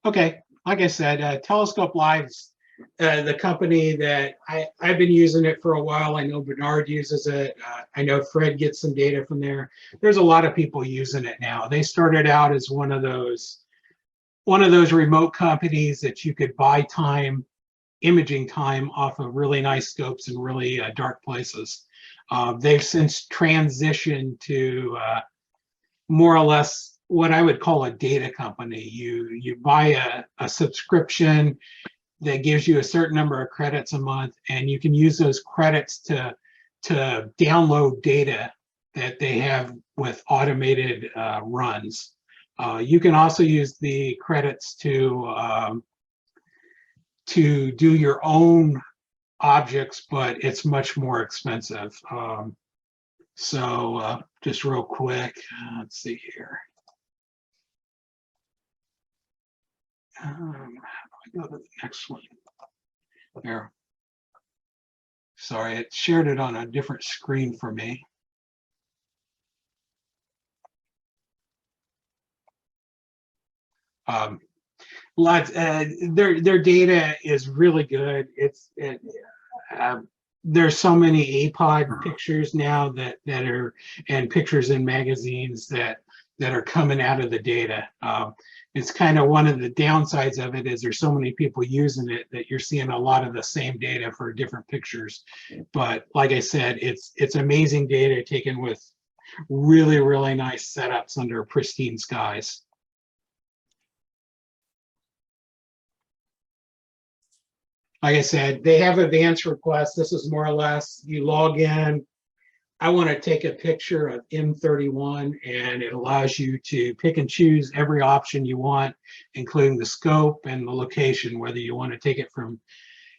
Okay, like I said, Telescope Live's the company that I've been using it for a while. I know Bernard uses it. I know Fred gets some data from there. There's a lot of people using it now. They started out as one of those remote companies that you could buy time, imaging time off of really nice scopes in really dark places. They've since transitioned to more or less what I would call a data company. You buy a subscription that gives you a certain number of credits a month, and you can use those credits to download data that they have with automated runs. You can also use the credits to do your own objects, but it's much more expensive. So just real quick, let's see here. How do I go to the next one? There. Sorry, it shared it on a different screen for me. Their data is really good. There's so many APOD pictures now that are, and pictures in magazines that are coming out of the data. It's kind of one of the downsides of it is there's so many people using it that you're seeing a lot of the same data for different pictures. But like I said, it's amazing data taken with really, really nice setups under pristine skies. Like I said, they have advanced requests. This is more or less, you log in, I want to take a picture of M31, and it allows you to pick and choose every option you want, including the scope and the location, whether you want to take it from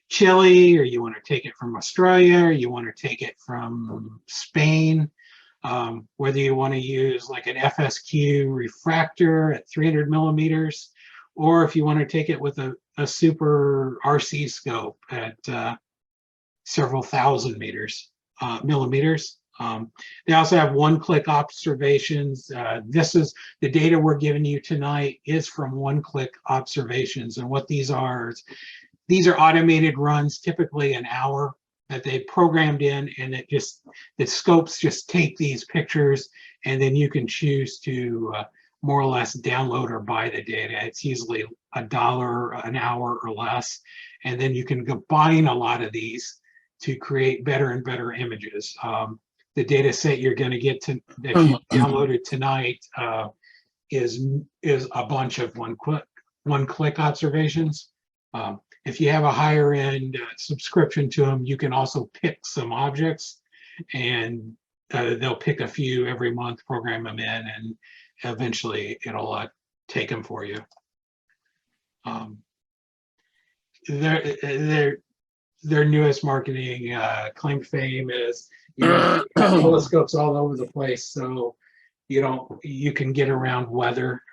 Chile, or you want to take it from Australia, or you want to take it from Spain, whether you want to use like an FSQ refractor at 300 millimeters, or if you want to take it with a super RC scope at several thousand millimeters. They also have one-click observations. This is the data we're giving you tonight is from one-click observations. And what these are automated runs, typically an hour, that they programmed in, and the scopes just take these pictures, and then you can choose to more or less download or buy the data. It's usually $1 an hour or less. And then you can combine a lot of these to create better and better images. The data set you're going to get that you downloaded tonight is a bunch of one-click observations. If you have a higher end subscription to them, you can also pick some objects, and they'll pick a few every month, program them in, and eventually it'll take them for you. Their newest marketing claim to fame is, telescopes all over the place, so you can get around weather.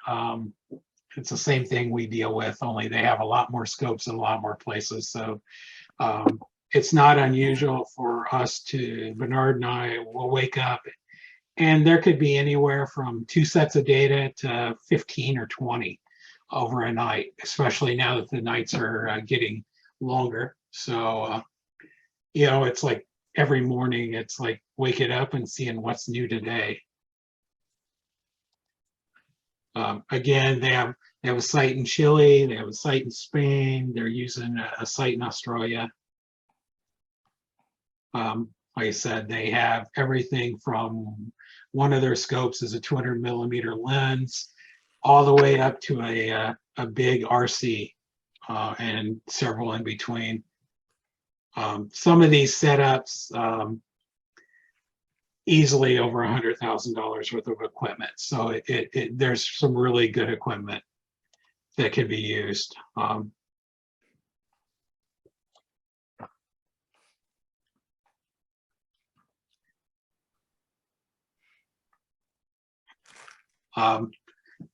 It's the same thing we deal with, only they have a lot more scopes in a lot more places. So it's not unusual for us Bernard and I will wake up, and there could be anywhere from 2 sets of data to 15 or 20 over a night, especially now that the nights are getting longer. So, it's like every morning, it's like waking up and seeing what's new today. Again, they have a site in Chile, they have a site in Spain, they're using a site in Australia. Like I said, they have everything from, one of their scopes is a 200 millimeter lens, all the way up to a big RC, and several in between. Some of these setups, easily over $100,000 worth of equipment. So there's some really good equipment that can be used.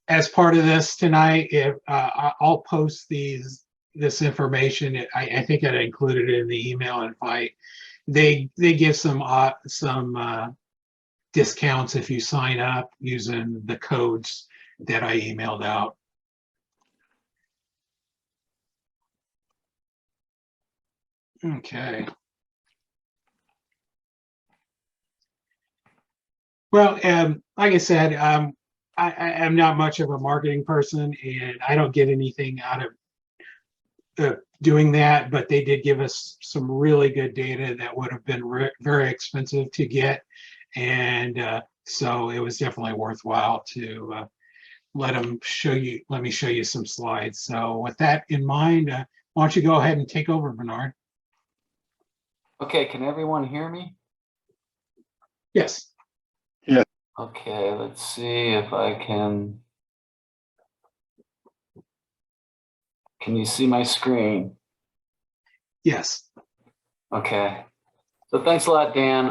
As part of this tonight, I'll post this information. I think I included it in the email invite. They give some discounts if you sign up using the codes that I emailed out. Okay. Well, like I said, I'm not much of a marketing person, and I don't get anything out of doing that. But they did give us some really good data that would have been very expensive to get, and so it was definitely worthwhile to let me show you some slides. So with that in mind, why don't you go ahead and take over, Bernard? Okay, can everyone hear me? Yes. Okay, let's see if I can. Can you see my screen? Yes. Okay. So thanks a lot, Dan.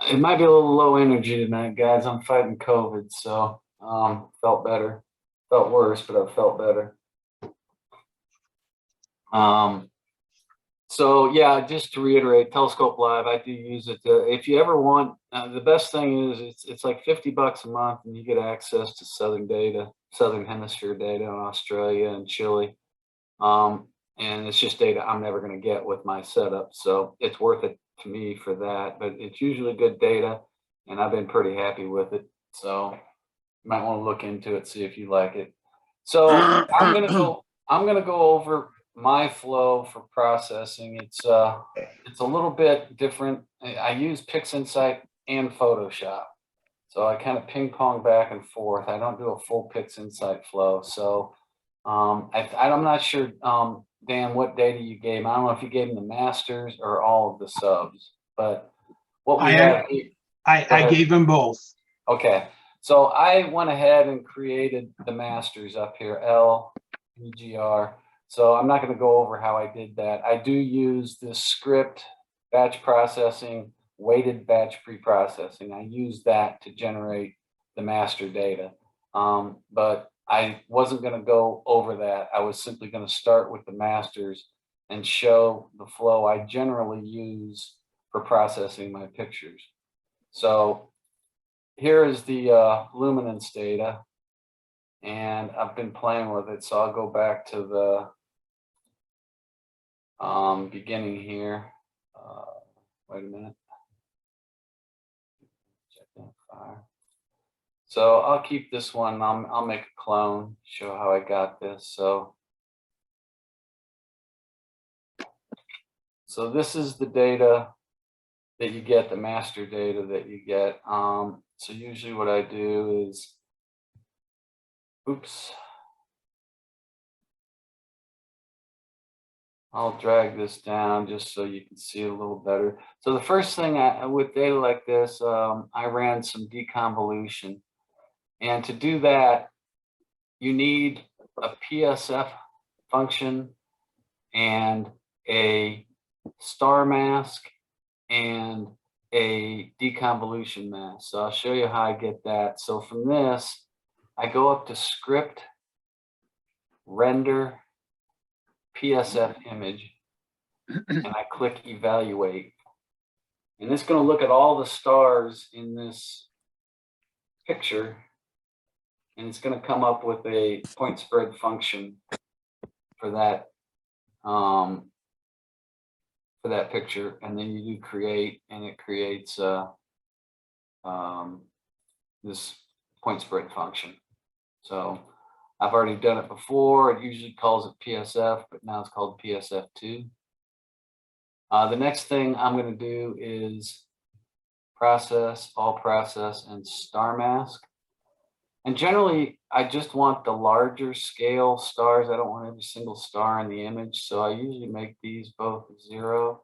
It might be a little low energy tonight, guys. I'm fighting COVID, so felt better. Felt worse, but I felt better. So yeah, just to reiterate, Telescope Live, I do use it. If you ever want, the best thing is it's like $50 a month, and you get access to Southern Hemisphere data on Australia and Chile. And it's just data I'm never going to get with my setup, so it's worth it to me for that. But it's usually good data, and I've been pretty happy with it. So you might want to look into it, see if you like it. So I'm gonna go over my flow for processing. It's a little bit different. I use PixInsight and Photoshop, so I kind of ping pong back and forth. I don't do a full PixInsight flow. So I'm not sure, Dan, what data you gave. I don't know if you gave them the masters or all of the subs, but what we have here. I gave them both. Okay, so I went ahead and created the masters up here, LEGR. So I'm not going to go over how I did that. I do use this script, batch processing, weighted batch pre-processing. I use that to generate the master data. But I wasn't going to go over that. I was simply going to start with the masters and show the flow I generally use for processing my pictures. So here is the luminance data, and I've been playing with it. So I'll go back to the beginning here. Wait a minute. Check that fire. So I'll keep this one. I'll make a clone, show how I got this. So this is the data that you get, the master data that you get. So usually what I do is, oops, I'll drag this down just so you can see it a little better. So the first thing with data like this, I ran some deconvolution. And to do that, you need a PSF function and a star mask and a deconvolution mask. So I'll show you how I get that. So from this, I go up to script, render, PSF image, and I click evaluate. And it's going to look at all the stars in this picture, and it's going to come up with a point spread function for that picture. And then you do create, and it creates this point spread function. So I've already done it before. It usually calls it PSF, but now it's called PSF2. The next thing I'm going to do is process, all process, and star mask. And generally, I just want the larger scale stars. I don't want every single star in the image. So I usually make these both 0.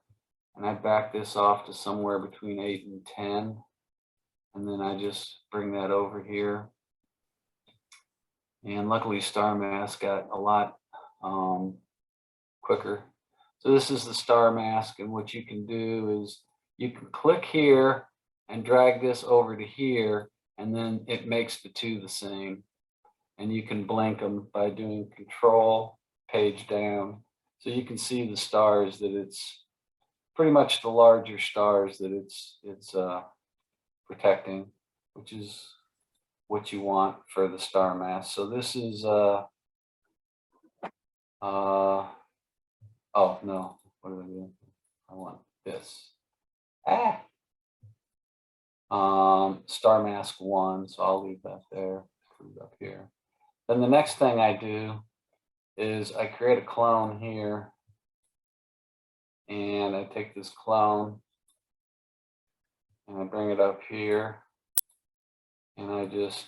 And I back this off to somewhere between 8 and 10. And then I just bring that over here. And luckily, star mask got a lot quicker. So this is the star mask. And what you can do is you can click here and drag this over to here. And then it makes the two the same. And you can blink them by doing control, page down. So you can see the stars that it's pretty much the larger stars that it's protecting, which is what you want for the star mass. So this is oh no, what do I do? I want this. Star mask 1, so I'll leave that there, put it up here. Then the next thing I do is I create a clone here, and I take this clone and I bring it up here, and I just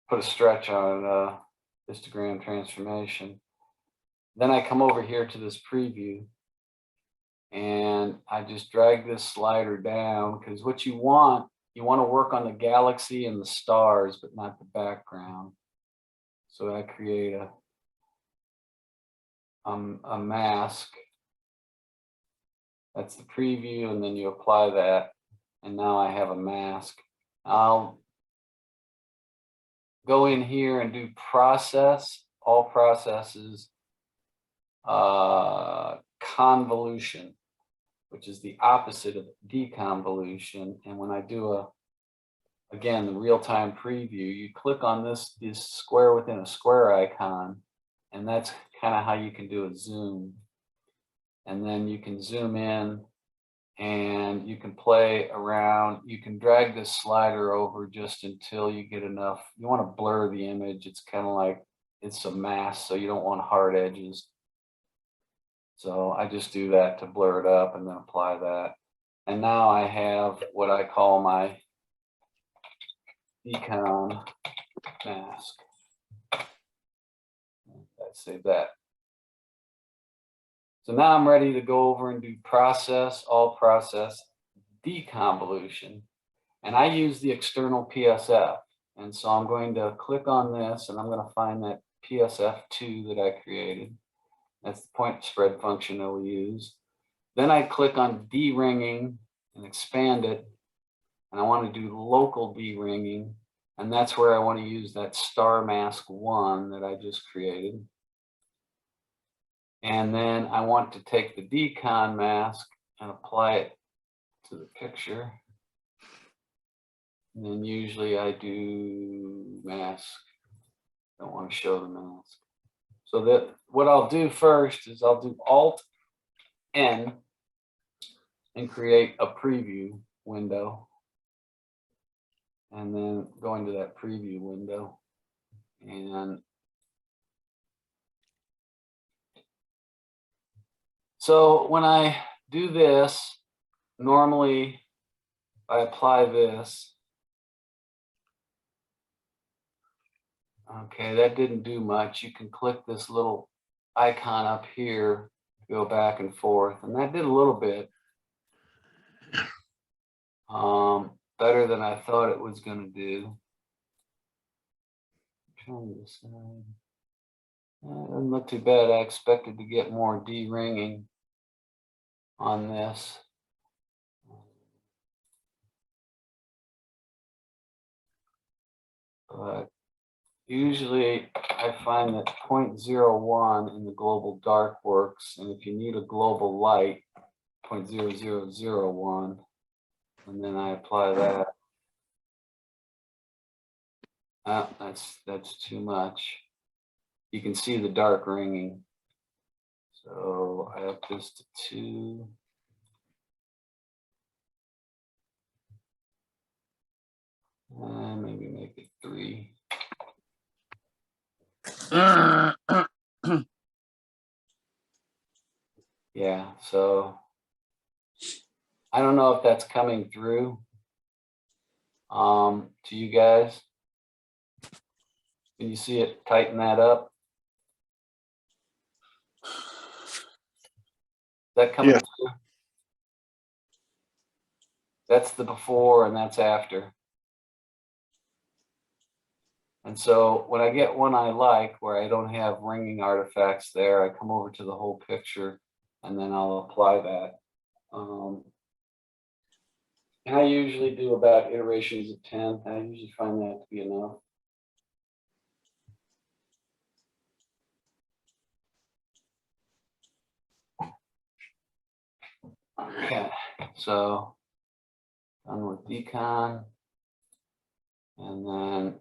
put a stretch on histogram transformation. Then I come over here to this preview, and I just drag this slider down, because what you want to work on the galaxy and the stars, but not the background. So I create a mask. That's the preview, and then you apply that, and now I have a mask. I'll go in here and do process, all processes, convolution, which is the opposite of deconvolution. And when I do again, the real-time preview, you click on this square within a square icon, and that's kind of how you can do a zoom. And then you can zoom in, and you can play around. You can drag this slider over just until you get enough. You want to blur the image. It's kind of like it's a mask, so you don't want hard edges. So I just do that to blur it up and then apply that. And now I have what I call my decon mask. Let's save that. So now I'm ready to go over and do process, all process, deconvolution. And I use the external PSF. And so I'm going to click on this, and I'm going to find that PSF2 that I created. That's the point spread function that we use. Then I click on D-ringing and expand it. And I want to do local D-ringing. And that's where I want to use that star mask 1 that I just created. And then I want to take the decon mask and apply it to the picture. And then usually I do mask. Don't want to show the mask. So that what I'll do first is I'll do Alt-N and create a preview window. And then go into that preview window. And so when I do this, normally I apply this. Okay, that didn't do much. You can click this little icon up here to go back and forth, and that did a little bit. Better than I thought it was going to do. Trying to decide. Doesn't look too bad. I expected to get more D-ringing on this. But usually I find that 0.01 in the global dark works, and if you need a global light, 0.0001, and then I apply that. That's too much. You can see the dark ringing. So I have this to 2. And maybe make it 3. Yeah, so I don't know if that's coming through to you guys. Can you see it tighten that up? Is that coming through? That's the before and that's after. And so when I get one I like, where I don't have ringing artifacts there, I come over to the whole picture and then I'll apply that. And I usually do about iterations of 10. I usually find that to be enough. Okay, so done with decon. And then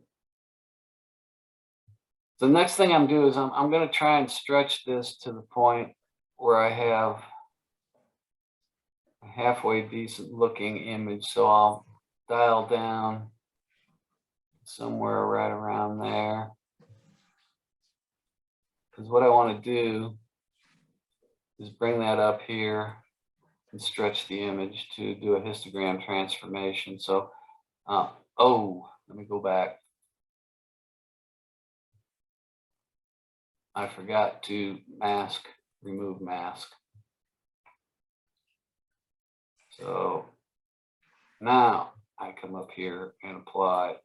the next thing I'm doing is I'm going to try and stretch this to the point where I have a halfway decent looking image. So I'll dial down somewhere right around there. Because what I want to do is bring that up here and stretch the image to do a histogram transformation. So, oh, let me go back. I forgot to remove mask. So now I come up here and apply.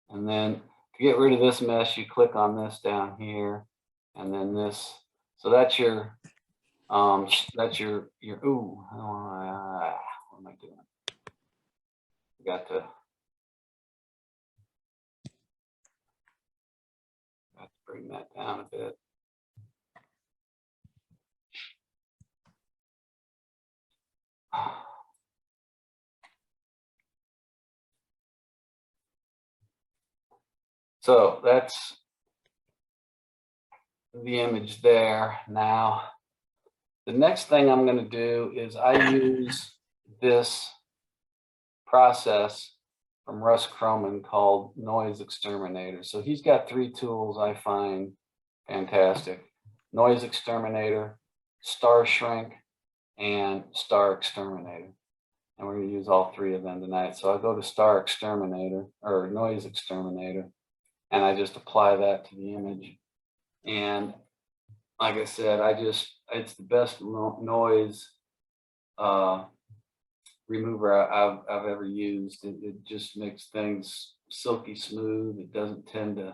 And then to get rid of this mess, you click on this down here, and then this. So that's your, ooh, what am I doing? Got to bring that down a bit. So that's the image there. Now, the next thing I'm going to do is I use this process from Russ Croman called Noise Exterminator. So he's got 3 tools I find fantastic: Noise Exterminator, Star Shrink, and Star Exterminator. And we're going to use all 3 of them tonight. So I'll go to Star Exterminator or Noise Exterminator, and I just apply that to the image. And like I said, it's the best noise remover I've ever used. It just makes things silky smooth. It doesn't tend to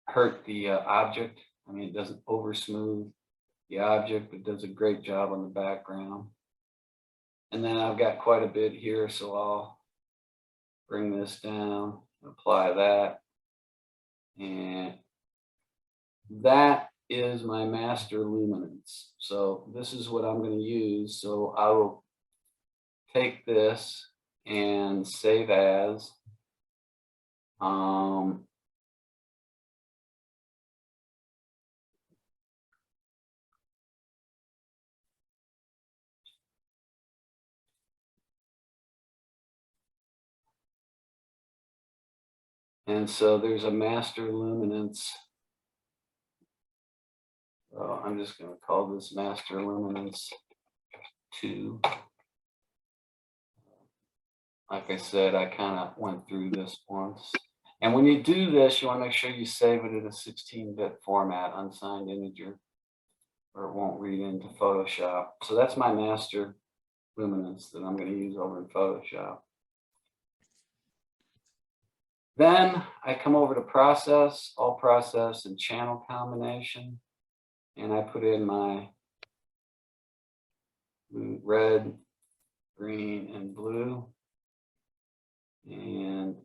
hurt the object. I mean, it doesn't over smooth the object, but does a great job on the background. And then I've got quite a bit here, so I'll bring this down, apply that, and that is my master luminance. So this is what I'm going to use. So I will take this and save as. And so there's a master luminance. So I'm just going to call this master luminance 2. Like I said, I kind of went through this once. And when you do this, you want to make sure you save it in a 16-bit format, unsigned integer, or it won't read into Photoshop. So that's my master luminance that I'm going to use over in Photoshop. Then I come over to process, all process, and channel combination. And I put in my red, green, and blue. And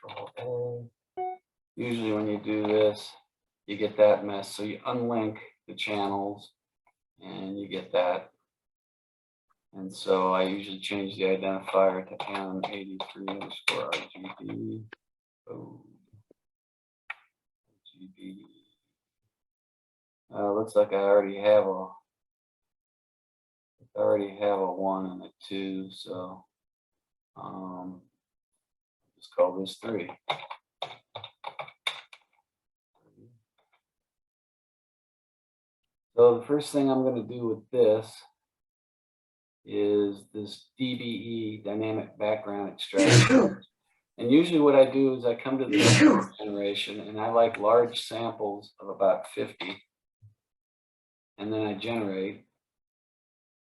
Control A. Usually when you do this, you get that mess. So you unlink the channels and you get that. And so I usually change the identifier to M83_RGB. Oh, RGB. Looks like I already have a 1 and a 2, so let's call this 3. So the first thing I'm going to do with this is this DBE, dynamic background extraction. And usually what I do is I come to the generation and I like large samples of about 50. And then I generate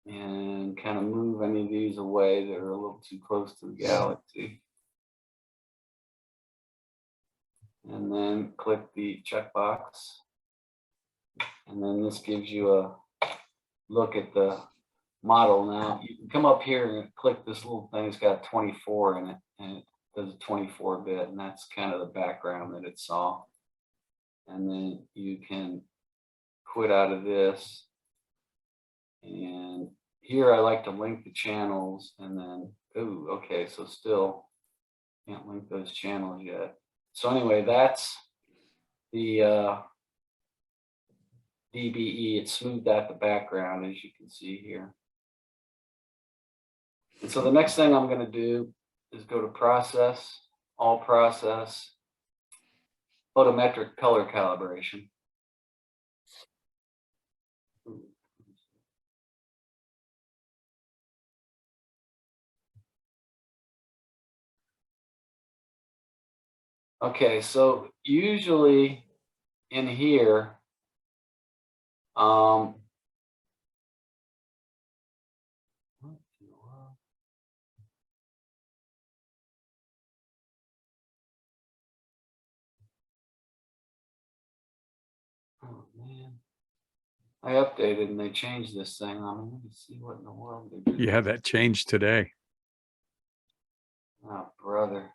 and kind of move any of these away that are a little too close to the galaxy. And then click the checkbox. And then this gives you a look at the model. Now you can come up here and click this little thing. It's got 24 in it, and it does a 24-bit, and that's kind of the background that it saw. And then you can quit out of this. And here I like to link the channels, and then, ooh, okay, so still Can't link those channels yet. So anyway, that's the DBE. It smoothed out the background, as you can see here. And so the next thing I'm going to do is go to Process, All Process, Photometric Color Calibration. Okay, so usually in here, oh man, I updated and they changed this thing on me. Let me see what in the world they did. Yeah, that changed today. Oh, brother.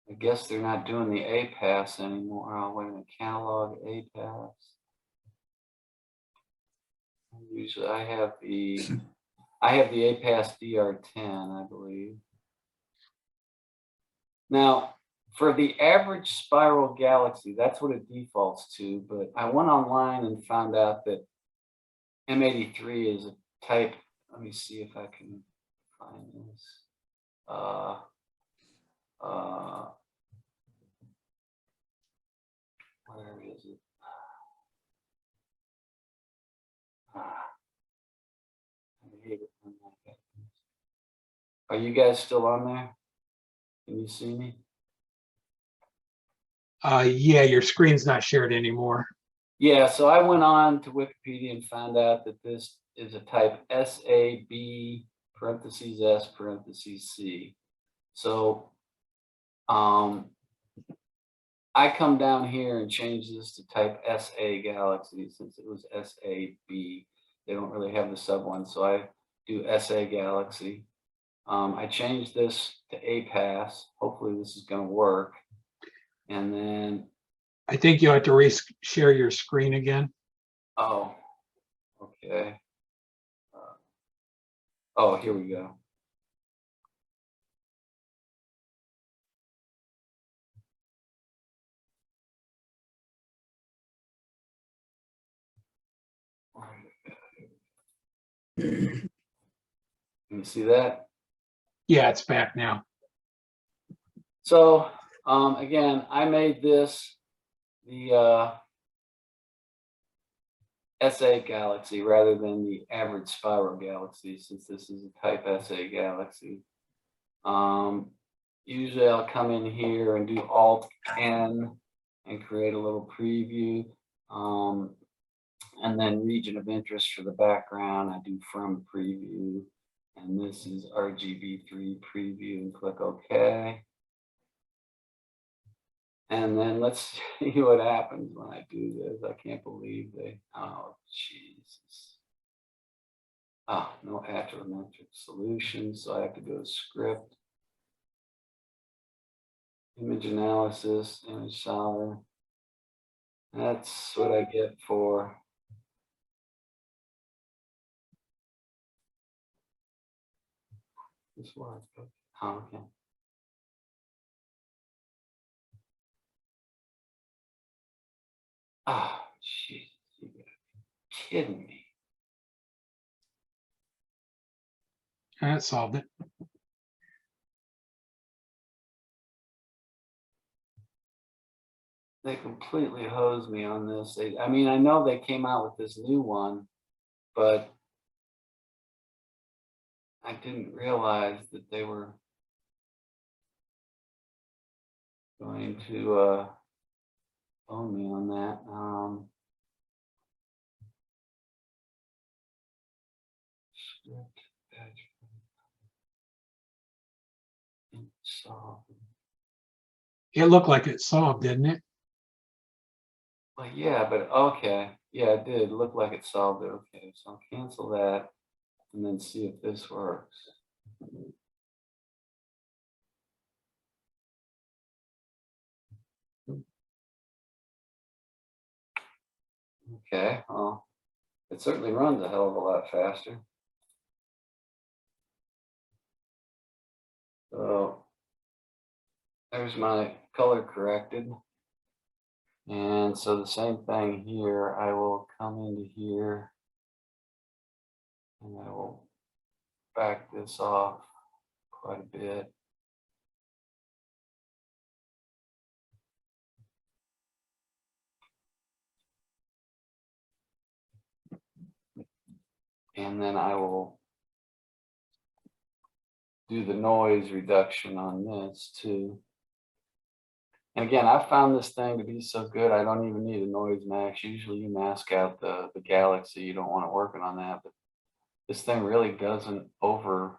I guess they're not doing the APAS anymore. Oh, wait a minute, catalog APAS. Usually I have the APAS DR10, I believe. Now, for the average spiral galaxy, that's what it defaults to, but I went online and found out that M83 is a type. Let me see if I can find this. Where is it? I hate it when I get this. Are you guys still on there? Can you see me? Yeah, your screen's not shared anymore. Yeah, so I went on to Wikipedia and found out that this is a type SAB parentheses S parentheses C. So I come down here and change this to type SA Galaxy since it was SAB. They don't really have the sub one, so I do SA Galaxy. I changed this to APAS. Hopefully this is going to work. And then I think you have to share your screen again. oh, okay. Oh, here we go. Can you see that? Yeah, it's back now. So again, I made this the SA Galaxy rather than the average spiral galaxy, since this is a type SA Galaxy. Usually I'll come in here and do Alt N and create a little preview. And then region of interest for the background, I do from preview. And this is RGB3 preview and click OK. And then let's see what happens when I do this. I can't believe they, oh, Jesus. Oh, no astrometric solution, so I have to go to script. Image analysis, image solver. That's what I get for this one. Oh, okay. Oh, jeez, you gotta be kidding me. That solved it. They completely hosed me on this. I mean, I know they came out with this new one, but I didn't realize that they were going to own me on that. Script, badge, solve. It looked like it solved, didn't it? Well, yeah, but okay. Yeah, it did look like it solved it. Okay, so I'll cancel that and then see if this works. Okay, well, it certainly runs a hell of a lot faster. So there's my color corrected. And so the same thing here, I will come into here and I will back this off quite a bit. And then I will do the noise reduction on this too. And again, I found this thing to be so good, I don't even need a noise max. Usually you mask out the galaxy, you don't want it working on that, but this thing really doesn't over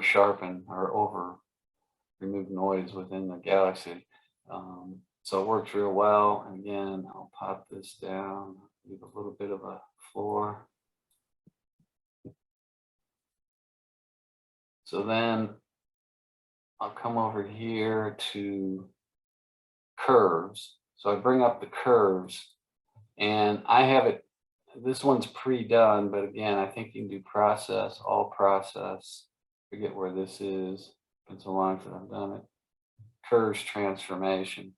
sharpen or over remove noise within the galaxy. So it works real well. And again, I'll pop this down, leave a little bit of a floor. So then I'll come over here to curves. So I bring up the curves and I have it, this one's pre-done, but again, I think you can do process, all process, forget where this is, been so long since I've done it, curves transformation.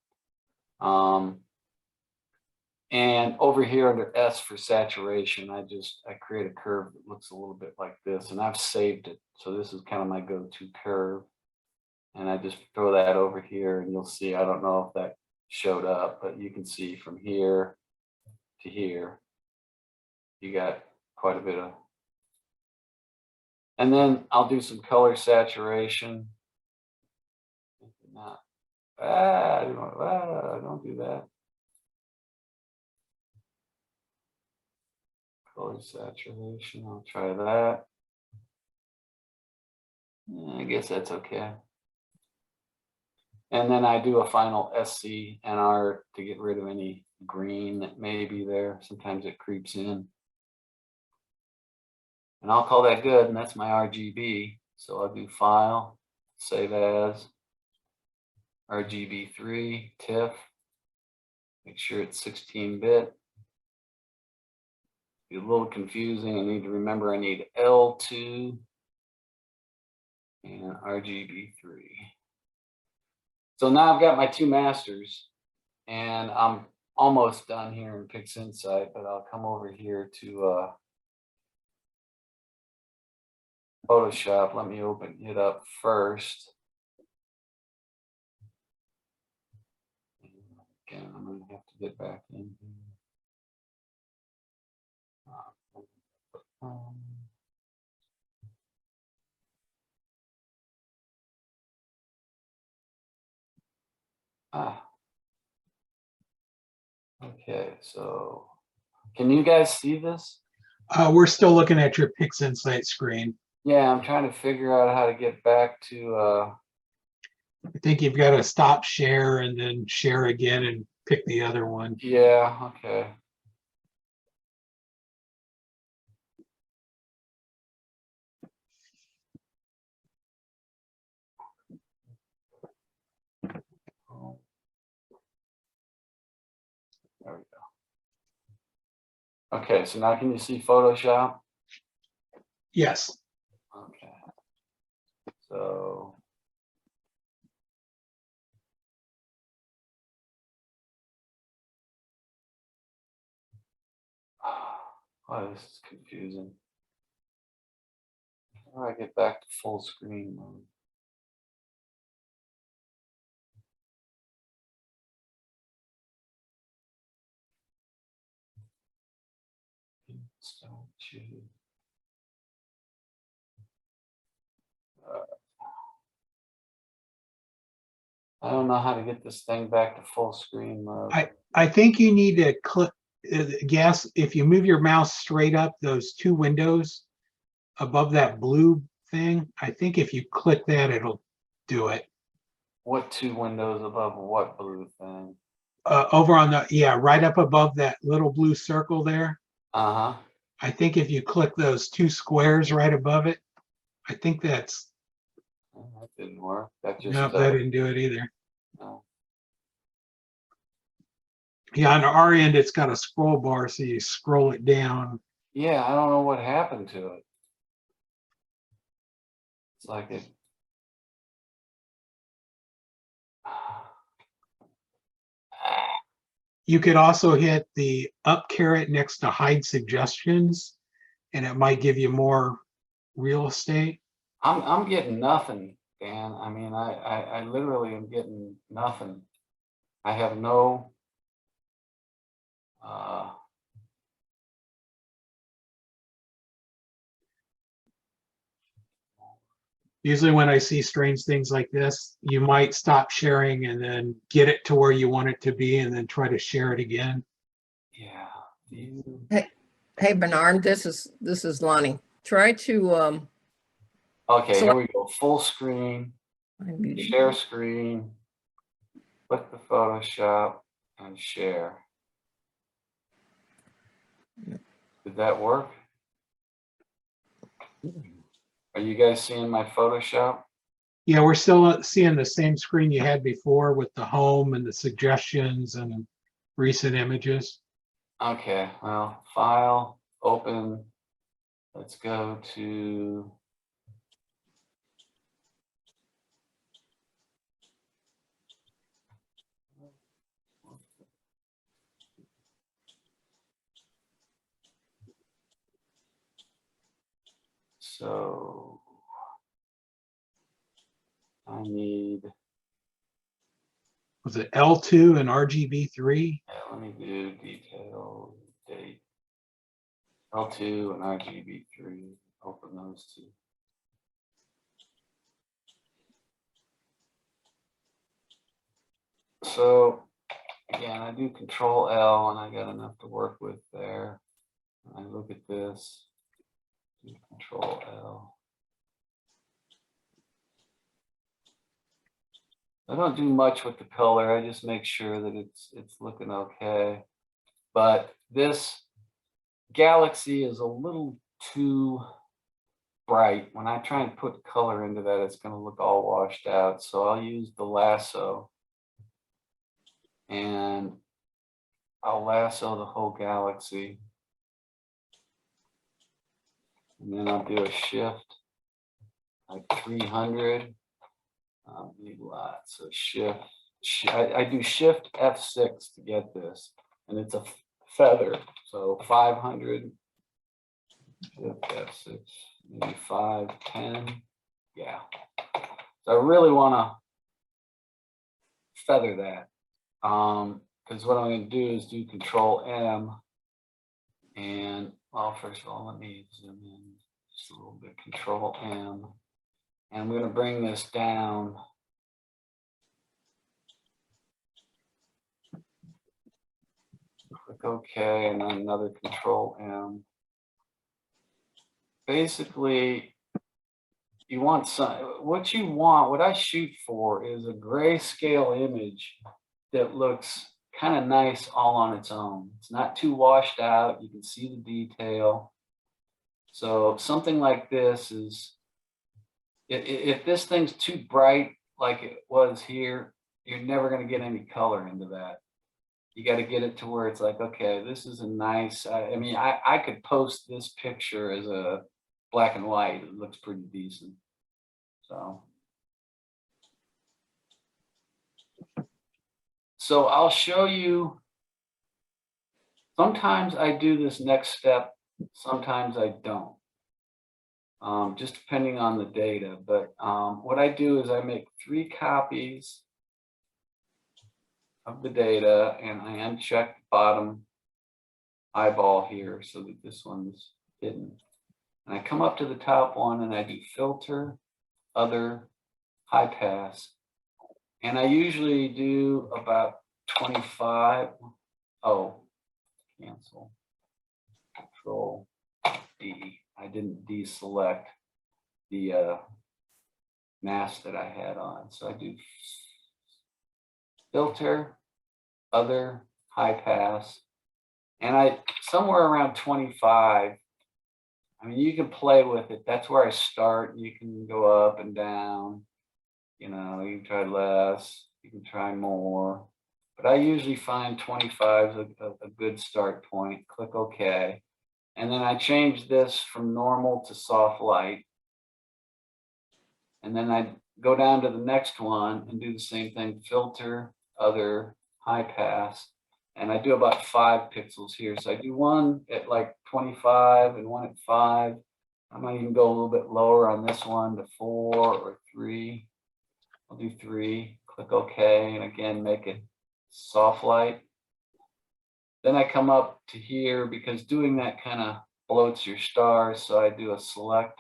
And over here under S for saturation, I create a curve that looks a little bit like this, and I've saved it. So this is kind of my go-to curve. And I just throw that over here and you'll see, I don't know if that showed up, but you can see from here to here, you got quite a bit of, and then I'll do some color saturation. Don't do that. Color saturation, I'll try that. I guess that's okay. And then I do a final SCNR to get rid of any green that may be there. Sometimes it creeps in. And I'll call that good, and that's my RGB. So I'll do File, Save As, RGB3, TIFF. Make sure it's 16-bit. Be a little confusing. I need to remember I need L2 and RGB3. So now I've got my two masters, and I'm almost done here in PixInsight, but I'll come over here to Photoshop. Let me open it up first. Again, I'm going to have to get back in here. Okay, so can you guys see this? We're still looking at your PixInsight screen. Yeah, I'm trying to figure out how to get back to I think you've got to stop share and then share again and pick the other one. yeah, okay. There we go. Okay, so now can you see Photoshop? Yes. Okay. So oh, this is confusing. How do I get back to full screen mode? Start choose. I don't know how to get this thing back to full screen mode. I think you need to click, guess, if you move your mouse straight up, those two windows above that blue thing, I think if you click that, it'll do it. What two windows above what blue thing? Over on the, yeah, right up above that little blue circle there. Uh-huh. I think if you click those two squares right above it, I think that's, Oh, that didn't work. That just no, that didn't do it either. no. Yeah, on our end, it's got a scroll bar, so you scroll it down. Yeah, I don't know what happened to it. It's like it. You could also hit the up caret next to hide suggestions, and it might give you more real estate. I'm getting nothing, Dan. I mean, I literally am getting nothing. I have no. Usually when I see strange things like this, you might stop sharing and then get it to where you want it to be and then try to share it again. Yeah. Hey Bernard, this is Lonnie. Try to Okay, here we go. Full screen, I muted. share screen, click the Photoshop and share. Did that work? Are you guys seeing my Photoshop? Yeah, we're still seeing the same screen you had before with the home and the suggestions and recent images. Okay, well, file, open. Let's go to. So I need, Was it L2 and RGB3? yeah, let me do detail, date, L2 and RGB3, open those two. So again, I do Control L and I got enough to work with there. I look at this, do Control L. I don't do much with the color. I just make sure that it's looking okay. But this galaxy is a little too bright. When I try and put color into that, it's going to look all washed out. So I'll use the lasso and I'll lasso the whole galaxy. And then I'll do a shift like 300. Need lots of shift. I do shift F6 to get this, and it's a feather. So 500, shift F6, maybe 510. Yeah. So I really want to feather that. Because what I'm going to do is do Control M. And well, first of all, let me zoom in just a little bit. Control M. And I'm going to bring this down. Click OK, and then another Control M. Basically, you want what I shoot for is a grayscale image that looks kind of nice all on its own. It's not too washed out. You can see the detail. So something like this is, if this thing's too bright like it was here, you're never going to get any color into that. You got to get it to where it's like, okay, this is a nice, I mean, I could post this picture as a black and white. It looks pretty decent. So I'll show you. Sometimes I do this next step. Sometimes I don't. Just depending on the data. But what I do is I make 3 copies of the data and I uncheck the bottom eyeball here so that this one's hidden. And I come up to the top one and I do filter, other, high pass. And I usually do about 25. Oh, cancel. Control D. I didn't deselect the mask that I had on. So I do filter, other, high pass. And I somewhere around 25. I mean, you can play with it. That's where I start. You can go up and down. You know, you can try less, you can try more. But I usually find 25 is a good start point. Click OK. And then I change this from normal to soft light. And then I go down to the next one and do the same thing, filter, other, high pass. And I do about 5 pixels here. So I do one at like 25 and one at 5. I might even go a little bit lower on this one to 4 or 3. I'll do 3, click OK, and again, make it soft light. Then I come up to here because doing that kind of bloats your stars. So I do a select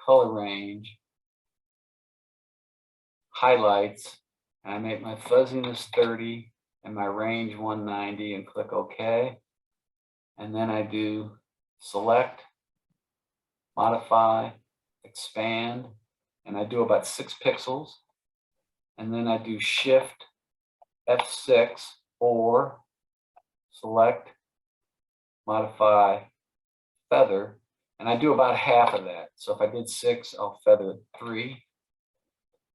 color range, highlights, and I make my fuzziness 30 and my range 190 and click OK. And then I do select, modify, expand, and I do about 6 pixels. And then I do shift F6 or select, modify, feather, and I do about half of that. So if I did 6, I'll feather 3.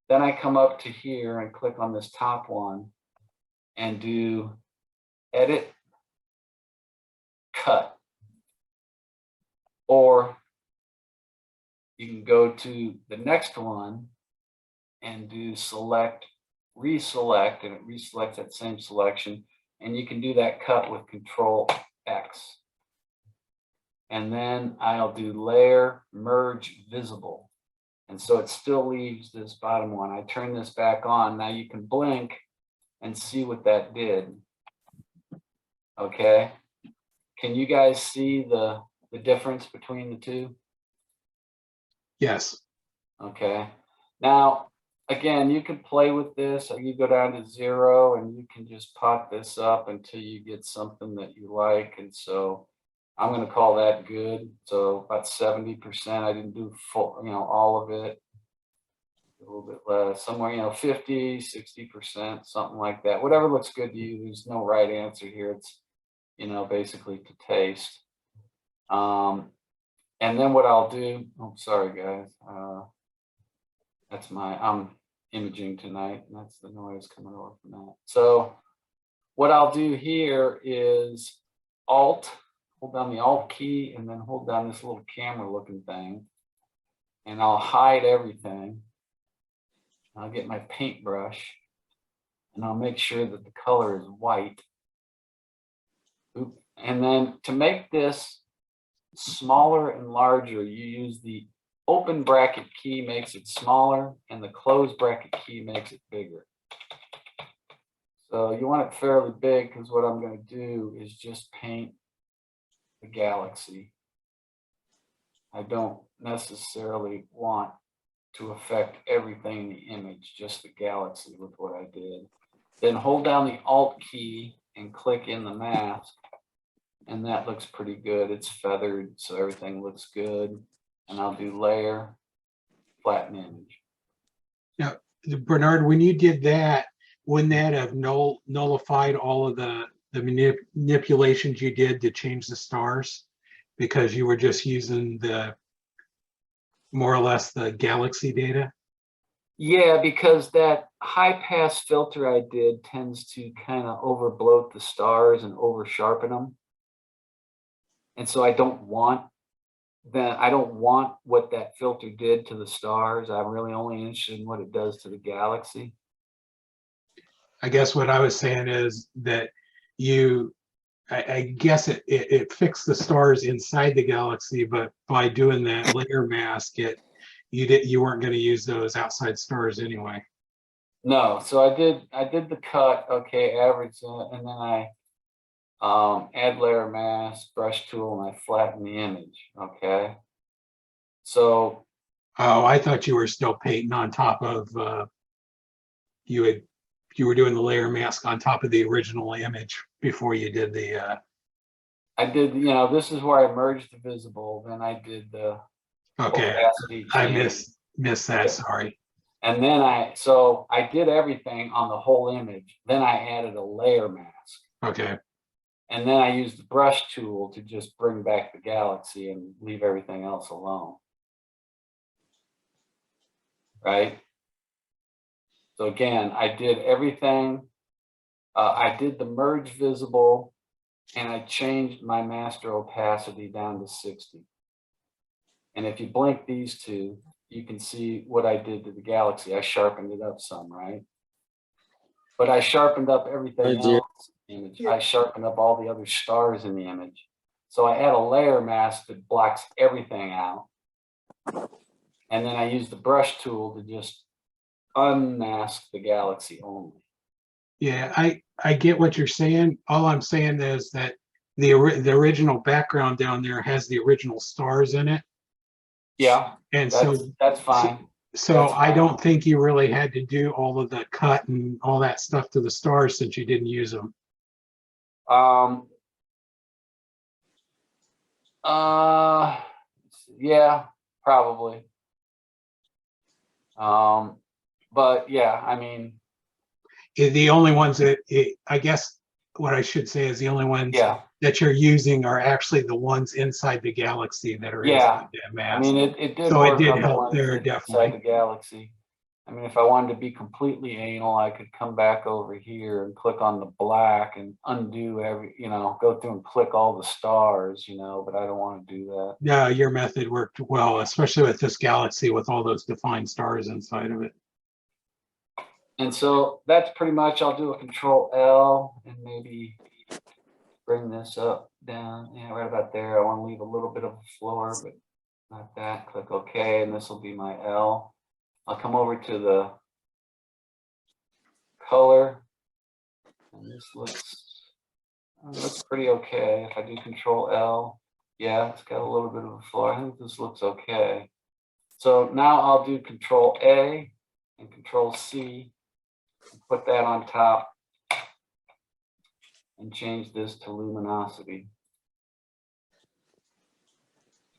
Then I come up to here and click on this top one and do edit, cut. Or you can go to the next one and do select, reselect, and it reselects that same selection. And you can do that cut with Control X. And then I'll do layer, merge, visible. And so it still leaves this bottom one. I turn this back on. Now you can blink and see what that did. Okay. Can you guys see the difference between the two? Yes. Okay. Now, again, you can play with this. You go down to 0 and you can just pot this up until you get something that you like. And so I'm going to call that good. So about 70%. I didn't do full, all of it. A little bit less, somewhere, 50, 60%, something like that. Whatever looks good to you. There's no right answer here. It's, basically to taste. And then what I'll do, oh, sorry guys. That's I'm imaging tonight, and that's the noise coming over from that. So what I'll do here is Alt, hold down the Alt key, and then hold down this little camera looking thing, and I'll hide everything. I'll get my paintbrush, and I'll make sure that the color is white. And then to make this smaller and larger, you use the open bracket key, makes it smaller, and the closed bracket key makes it bigger. So you want it fairly big, because what I'm going to do is just paint the galaxy. I don't necessarily want to affect everything in the image, just the galaxy with what I did. Then hold down the Alt key and click in the mask, and that looks pretty good. It's feathered, so everything looks good. And I'll do layer, flatten image. Now, Bernard, when you did that, wouldn't that have nullified all of the manipulations you did to change the stars? Because you were just using the more or less the galaxy data? Yeah, because that high pass filter I did tends to kind of over bloat the stars and over sharpen them. And so I don't want what that filter did to the stars. I'm really only interested in what it does to the galaxy. I guess what I was saying is that I guess it fixed the stars inside the galaxy, but by doing that layer mask, you weren't going to use those outside stars anyway. No, so I did the cut, okay, average, and then I add layer mask, brush tool, and I flatten the image, okay? So. Oh, I thought you were still painting on top of, you were doing the layer mask on top of the original image before you did the. I did, this is where I merged the visible, then I did the Okay, opacity I change. missed that, sorry. And then I did everything on the whole image. Then I added a layer mask. Okay. And then I used the brush tool to just bring back the galaxy and leave everything else alone. Right? So again, I did everything. I did the merge visible, and I changed my master opacity down to 60. And if you blink these two, you can see what I did to the galaxy. I sharpened it up some, right? But I sharpened up everything dear. else in the image. I sharpened up all the other stars in the image. So I add a layer mask that blocks everything out. And then I use the brush tool to just unmask the galaxy only. Yeah, I get what you're saying. All I'm saying is that the original background down there has the original stars in it. Yeah, And that's fine. so That's I fine. don't think you really had to do all of the cut and all that stuff to the stars since you didn't use them. Yeah, probably. But yeah, I mean, The only ones that I guess what I should say is the only ones yeah, that you're using are actually the ones inside the galaxy that are yeah. inside that I mask. mean, it did So it work did on the help ones there, that inside definitely. the galaxy. I mean, if I wanted to be completely anal, I could come back over here and click on the black and undo every, go through and click all the stars, but I don't want to do that. Yeah, your method worked well, especially with this galaxy with all those defined stars inside of it. And so that's pretty much, I'll do a Control L and maybe bring this up, down, yeah, right about there. I want to leave a little bit of a floor, but not that. Click OK, and this will be my L. I'll come over to the color, and this looks pretty okay. If I do Control L, yeah, it's got a little bit of a floor. I think this looks okay. So now I'll do Control A and Control C, and put that on top, and change this to luminosity.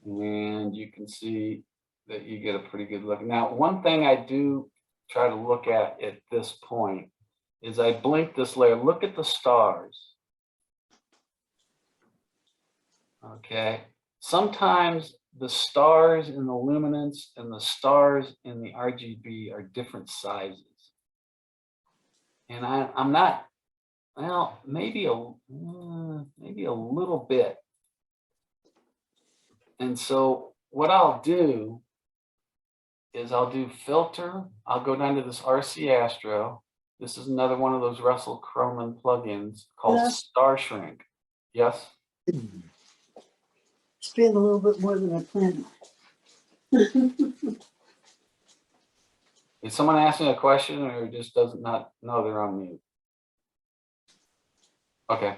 And you can see that you get a pretty good look. Now, one thing I do try to look at this point is I blink this layer. Look at the stars. Okay. Sometimes the stars in the luminance and the stars in the RGB are different sizes. And I'm not, well, maybe a little bit. And so what I'll do is I'll do filter. I'll go down to this RC Astro. This is another one of those Russell Croman plugins called Star Shrink. Yes? Spend a little bit more than I planned. Did someone ask me a question or just does not know they're on mute? Okay.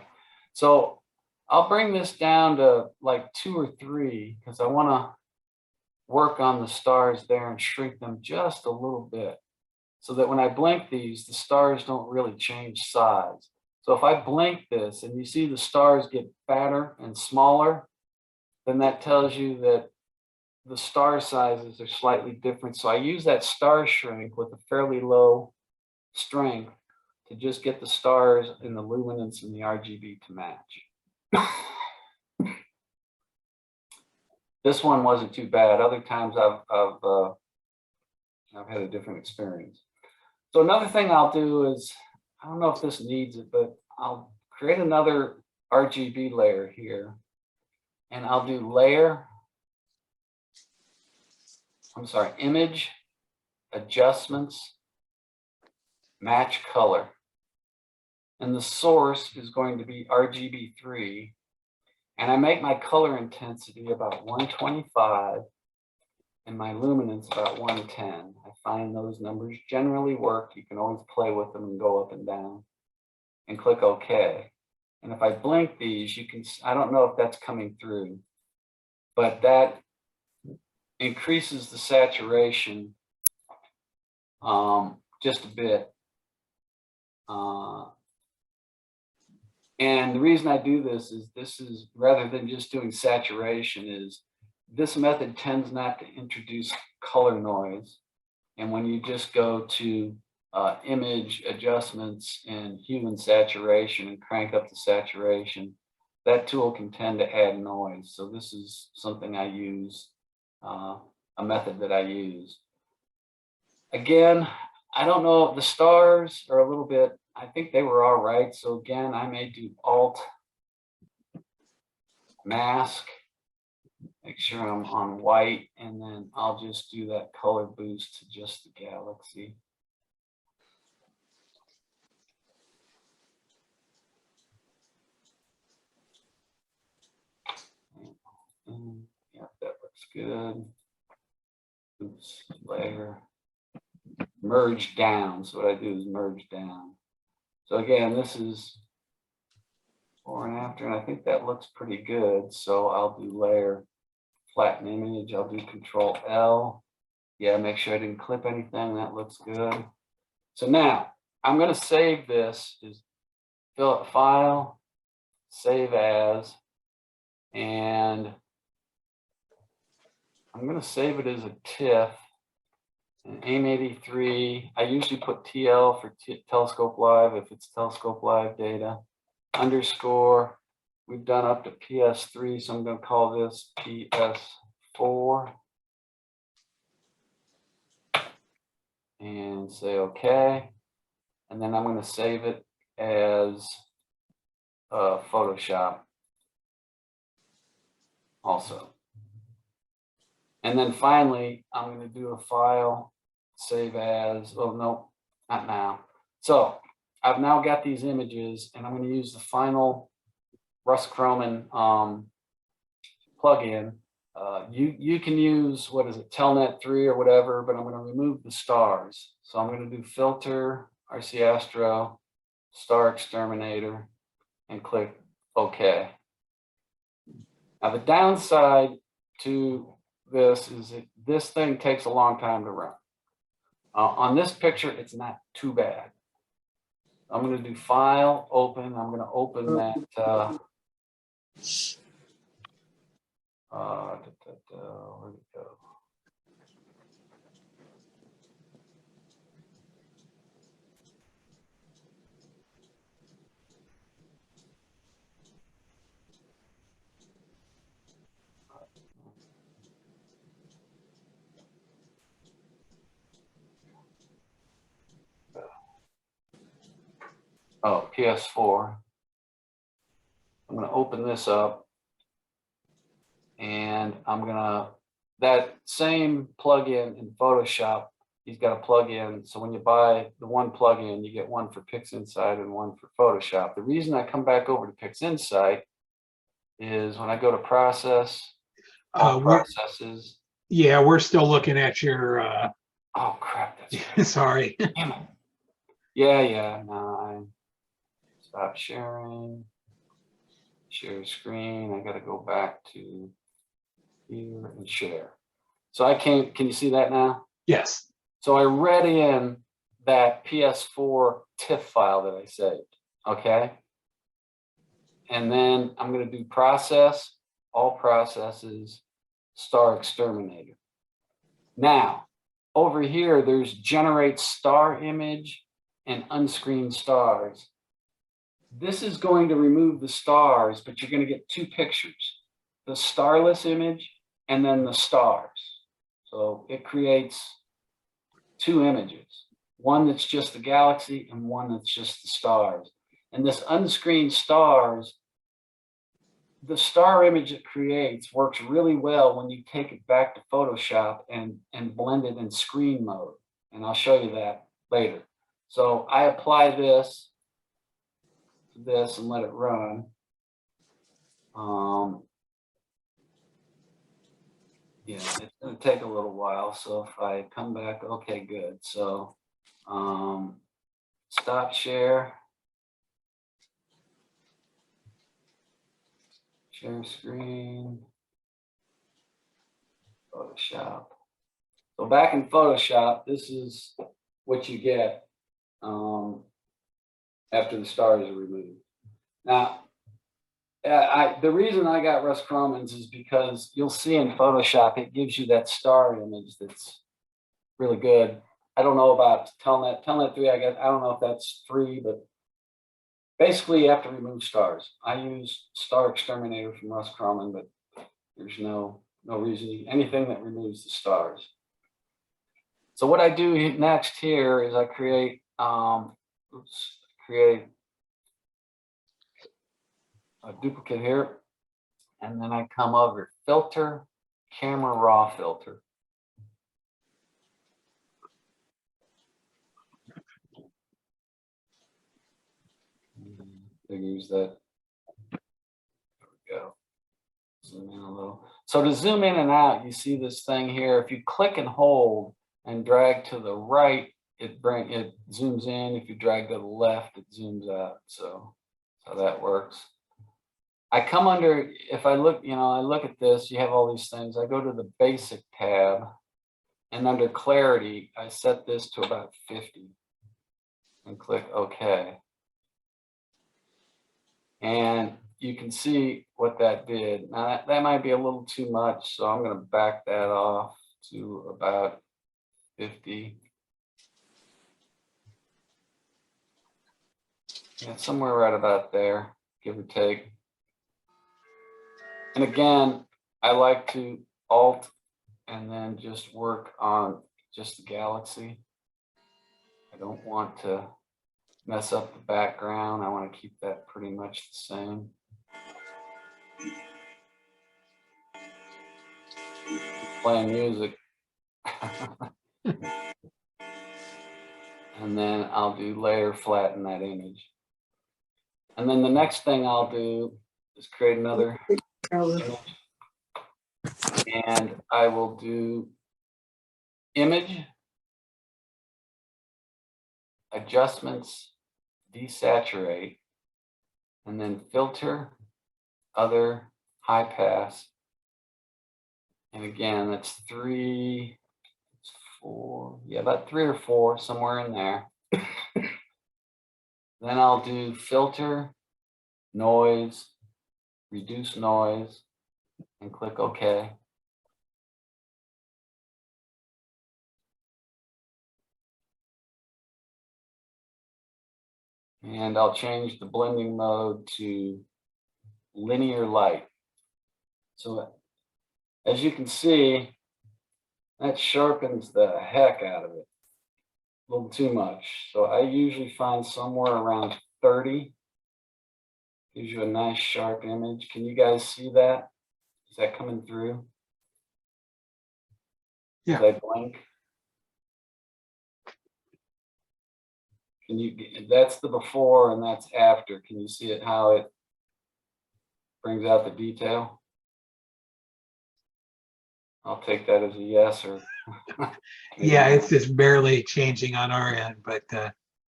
So I'll bring this down to like 2 or 3 because I want to work on the stars there and shrink them just a little bit so that when I blink these, the stars don't really change size. So if I blink this and you see the stars get fatter and smaller, then that tells you that the star sizes are slightly different. So I use that star shrink with a fairly low strength to just get the stars in the luminance and the RGB to match. This one wasn't too bad. Other times I've had a different experience. So another thing I'll do is, I don't know if this needs it, but I'll create another RGB layer here, and I'll do image, adjustments, match color. And the source is going to be RGB3. And I make my color intensity about 125 and my luminance about 110. I find those numbers generally work. You can always play with them and go up and down, and click OK. And if I blink these, you can, I don't know if that's coming through, but that increases the saturation just a bit. And the reason I do this is rather than just doing saturation, is this method tends not to introduce color noise. And when you just go to image adjustments and hue and saturation and crank up the saturation, that tool can tend to add noise. So this is something I use, a method that I use. Again, I don't know, the stars are a little bit, I think they were all right. So again, I may do Alt, mask, Make sure I'm on white, and then I'll just do that color boost to just the galaxy. Yeah, that looks good. Oops, layer. Merge down. So what I do is merge down. So again, this is before and after, and I think that looks pretty good. So I'll do layer, flatten image. I'll do Control L. Yeah, make sure I didn't clip anything. That looks good. So now I'm going to save this. Is fill out file, save as, and I'm going to save it as a TIFF. And AIM83, I usually put TL for Telescope Live if it's Telescope Live data. Underscore, we've done up to PS3, so I'm going to call this PS4. And say OK. And then I'm going to save it as Photoshop also. And then finally, I'm going to do a file, save as, oh no, not now. So I've now got these images, and I'm going to use the final Russ Croman plugin. You can use, what is it, Telnet 3 or whatever, but I'm going to remove the stars. So I'm going to do Filter, RC Astro, Star Exterminator, and click OK. Now the downside to this is that this thing takes a long time to run. On this picture, it's not too bad. I'm going to do File, Open. I'm going to open that. Where'd it go? Oh, PS4. I'm going to open this up, and I'm going to, that same plugin in Photoshop, he's got a plugin. So when you buy the one plugin, you get one for PixInsight and one for Photoshop. The reason I come back over to PixInsight is when I go to Process, Processes. Yeah, we're still looking at your. Oh crap! That's right. Sorry. Damn it. Yeah. No, I stop sharing. Share screen. I got to go back to here and share. So I can't. Can you see that now? Yes. So I read in that PS4 TIFF file that I saved. Okay. And then I'm going to do Process, All Processes, Star Exterminator. Now, over here, there's Generate Star Image and Unscreened Stars. This is going to remove the stars, but you're going to get two pictures, the starless image and then the stars. So it creates two images, one that's just the galaxy and one that's just the stars. And this unscreened stars, the star image it creates works really well when you take it back to Photoshop and blend it in screen mode. And I'll show you that later. So I apply this to this and let it run. Yeah, it's going to take a little while. So if I come back, okay, good. So stop share. Share screen, Photoshop. So back in Photoshop, this is what you get after the stars are removed. Now, the reason I got Russ Croman's is because you'll see in Photoshop, it gives you that star image that's really good. I don't know about Telnet 3, I don't know if that's free, but basically, you have to remove stars. I use Star Exterminator from Russ Croman, but there's no reason, anything that removes the stars. So what I do next here is I create, create a duplicate here, and then I come over Filter, camera raw filter. Figures that. There we go. Zoom in a little. So to zoom in and out, you see this thing here. If you click and hold and drag to the right, it zooms in. If you drag to the left, it zooms out. So that's how that works. I come under, if I look, I look at this, you have all these things. I go to the basic tab, and under clarity, I set this to about 50 and click OK. And you can see what that did. Now that might be a little too much, so I'm going to back that off to about 50. Yeah, somewhere right about there, give or take. And again, I like to Alt and then just work on just the galaxy. I don't want to mess up the background. I want to keep that pretty much the same. Playing music. And then I'll do layer flatten that image. And then the next thing I'll do is create another image. And I will do image, adjustments, desaturate, and then filter, other, high pass. And again, that's 3, 4, yeah, about 3 or 4, somewhere in there. Then I'll do filter, noise, reduce noise, and click OK. And I'll change the blending mode to linear light. So as you can see, that sharpens the heck out of it. A little too much. So I usually find somewhere around 30. Gives you a nice sharp image. Can you guys see that? Is that coming through? Yeah. As I blink? Can you, that's the before and that's after. Can you see it, how it brings out the detail? I'll take that as a yes or. Yeah, it's just barely changing on our end, but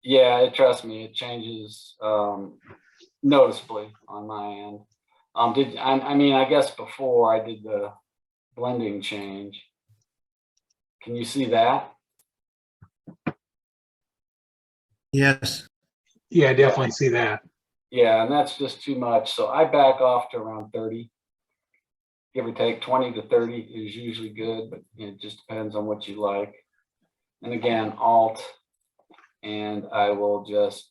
Yeah, trust me, it changes noticeably on my end. I mean, I guess before I did the blending change. Can you see that? Yes. yeah, I definitely see that. Yeah, and that's just too much. So I back off to around 30. Give or take 20 to 30 is usually good, but it just depends on what you like. And again, Alt, and I will just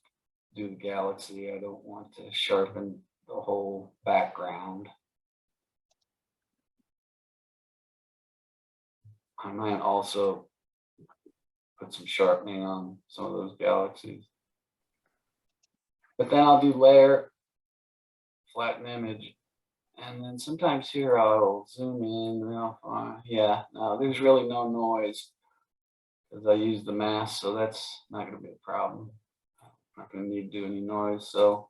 do the galaxy. I don't want to sharpen the whole background. I might also put some sharpening on some of those galaxies. But then I'll do layer, flatten image, and then sometimes here I'll zoom in real far. Yeah, no, there's really no noise because I use the mask, so that's not going to be a problem. I'm not going to need to do any noise. So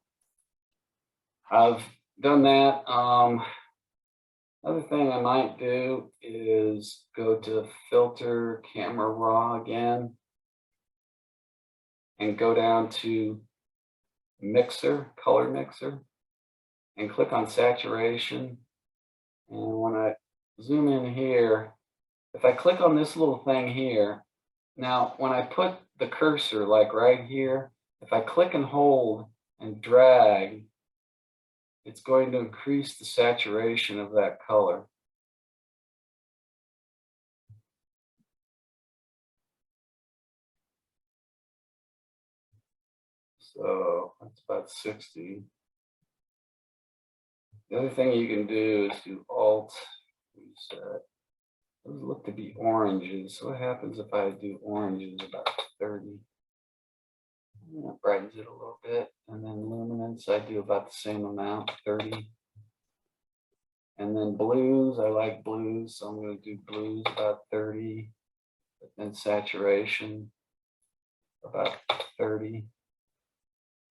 I've done that. Another thing I might do is go to filter camera raw again and go down to mixer, color mixer, and click on saturation. And when I zoom in here, if I click on this little thing here, now when I put the cursor like right here, if I click and hold and drag, it's going to increase the saturation of that color. So that's about 60. The other thing you can do is do Alt reset. Those look to be oranges. So what happens if I do oranges about 30? That brightens it a little bit. And then luminance, I do about the same amount, 30. And then blues, I like blues, so I'm going to do blues about 30, but then saturation about 30,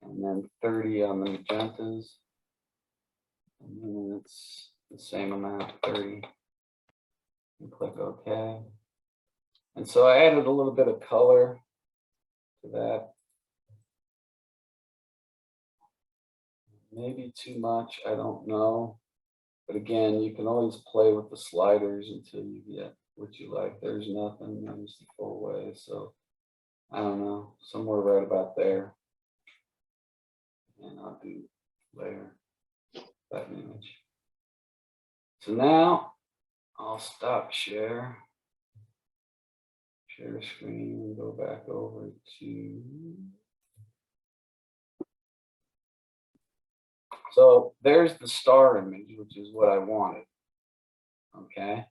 and then 30 on the magentas, and then it's the same amount, 30, and click OK. And so I added a little bit of color to that. Maybe too much, I don't know. But again, you can always play with the sliders until you get what you like. There's nothing, there's the full way. So I don't know, somewhere right about there. And I'll do layer that image. So now I'll stop share screen, and go back over to. So there's the star image, which is what I wanted. Okay,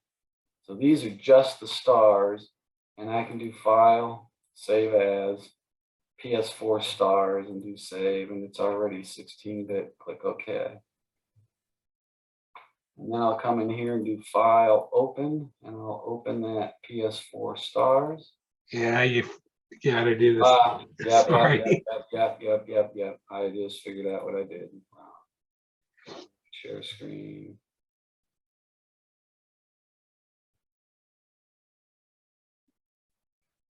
so these are just the stars, and I can do file, save as, PS4 stars, and do save, and it's already 16-bit. Click OK. And then I'll come in here and do file, open, and I'll open that PS4 stars. Yeah, you got to do this. Yep. Sorry. I just figured out what I did. Share screen.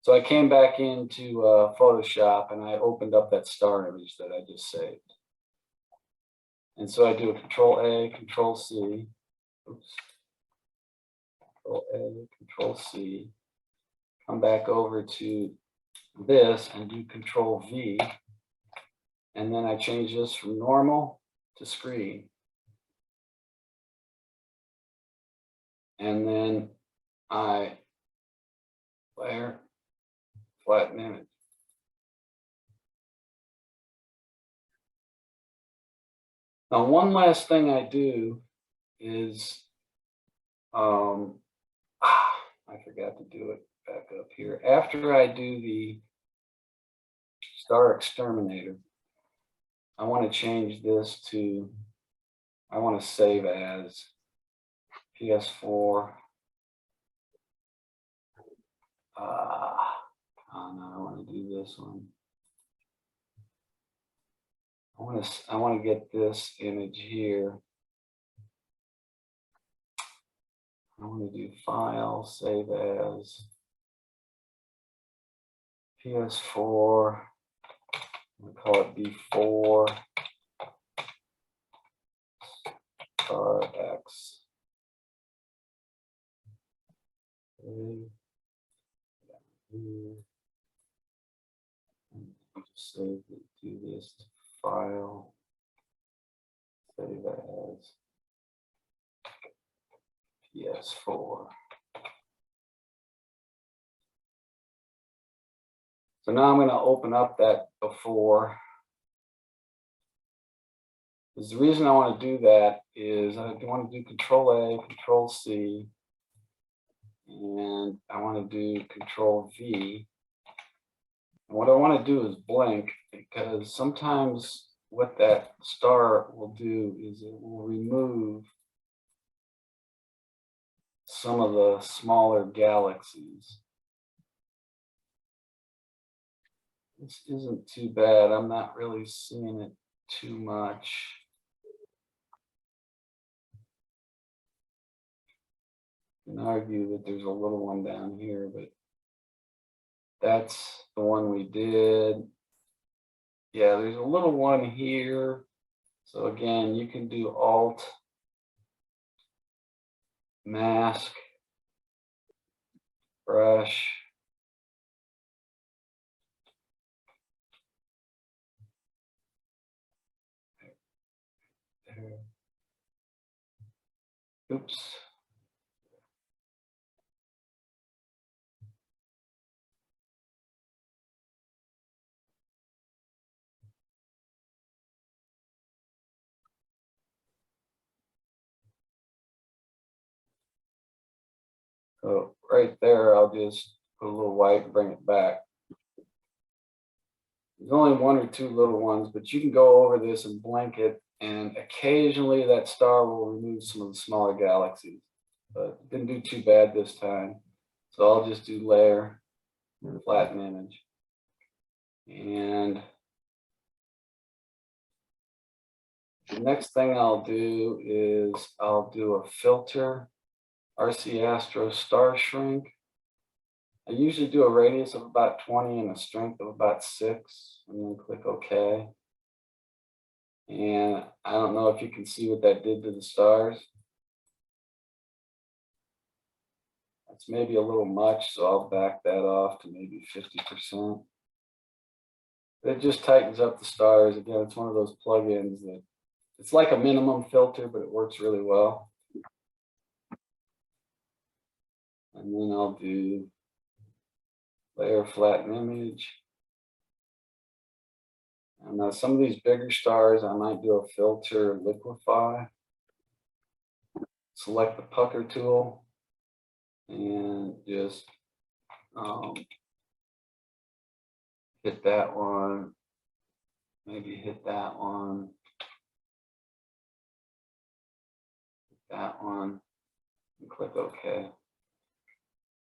So I came back into Photoshop and I opened up that star image that I just saved. And so I do a Control A, Control C. Oops. Control A, Control C. Come back over to this and do Control V. And then I change this from normal to screen. And then I layer, flatten image. Now, one last thing I do is, I forgot to do it back up here. After I do the star exterminator, I want to change this to, I want to save as PS4. Oh no, I want to do this one. I want to get this image here. I want to do file, save as, PS4. I'm going to call it before star X. Okay. Just save it, do this file, save as PS4. So now I'm going to open up that before. Because the reason I want to do that is I want to do Control A, Control C, and I want to do Control V. And what I want to do is blink, because sometimes what that star will do is it will remove some of the smaller galaxies. This isn't too bad. I'm not really seeing it too much. You can argue that there's a little one down here, but that's the one we did. Yeah, there's a little one here. So again, you can do Alt, mask, brush. There. Oops. So right there, I'll just put a little white and bring it back. There's only one or two little ones, but you can go over this and blank it And occasionally that star will remove some of the smaller galaxies, but it didn't do too bad this time. So I'll just do layer, flatten image. And the next thing I'll do is I'll do a filter, RC Astro Star Shrink. I usually do a radius of about 20 and a strength of about 6, and then click OK. And I don't know if you can see what that did to the stars. That's maybe a little much, so I'll back that off to maybe 50%. It just tightens up the stars. Again, it's one of those plugins that it's like a minimum filter, but it works really well. And then I'll do layer, flatten image. And now some of these bigger stars, I might do a filter, liquefy. Select the pucker tool and just hit that one. Maybe hit that one. Hit that one. And click OK.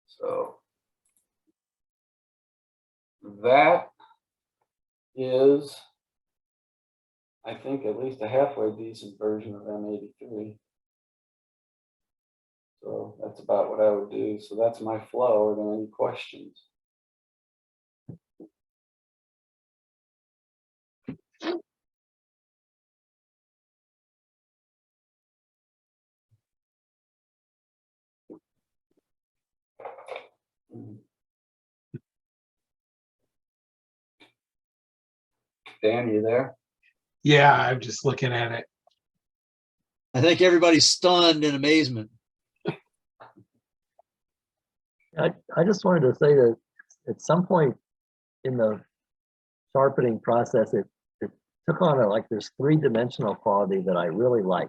So that is, I think, at least a halfway decent version of M83. So that's about what I would do. So that's my flow. Are there any questions? Dan, you there? Yeah, I'm just looking at it. I think everybody's stunned in amazement. I just wanted to say that at some point in the sharpening process, it took on a, like, this three-dimensional quality that I really like.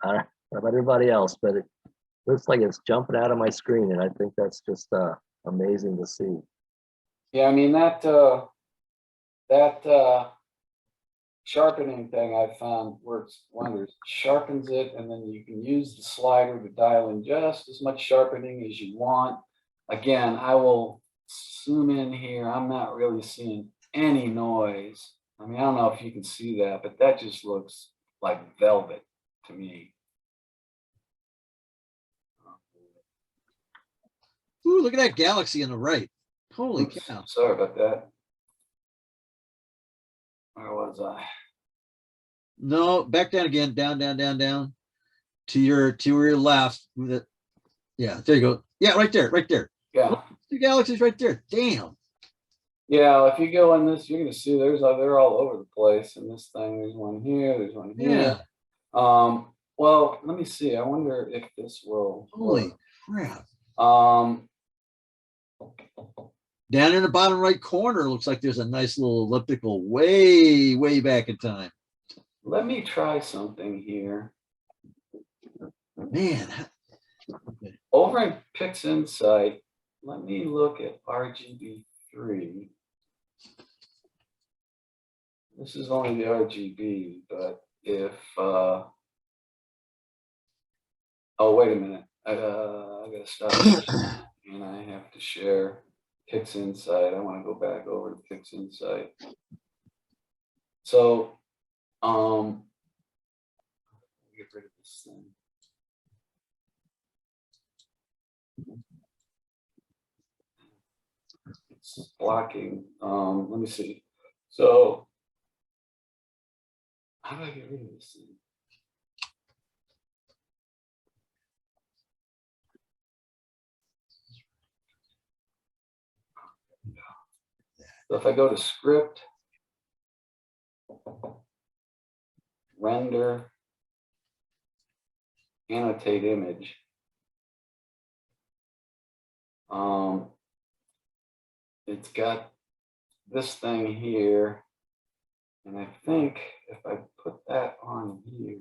I don't know about everybody else, but it looks like it's jumping out of my screen, and I think that's just amazing to see. Yeah, I mean that sharpening thing I've found works wonders. Sharpens it, and then you can use the slider to dial in just as much sharpening as you want. Again, I will zoom in here. I'm not really seeing any noise. I mean, I don't know if you can see that, but that just looks like velvet to me. Ooh, look at that galaxy on the right. Holy Oops, cow. sorry about that. Where was I? No, back down again. Down, down, down, down. To your left. Yeah, there you go. Yeah, right there, right there. Yeah. The galaxy's right there. Damn. Yeah, if you go in this, you're gonna see they're all over the place in this thing. There's one here, there's one here. Yeah. Well, let me see. I wonder if this will Holy work. crap. Down in the bottom right corner, looks like there's a nice little elliptical way, way back in time. Let me try something here. Man. Over in PixInsight, let me look at RGB3. This is only the RGB, but if oh, wait a minute. I gotta stop this, and I have to share PixInsight. I want to go back over to PixInsight. So get rid of this thing. It's blocking. Let me see. So how do I get rid of this thing? So if I go to script, render, annotate image, it's got this thing here, and I think if I put that on here,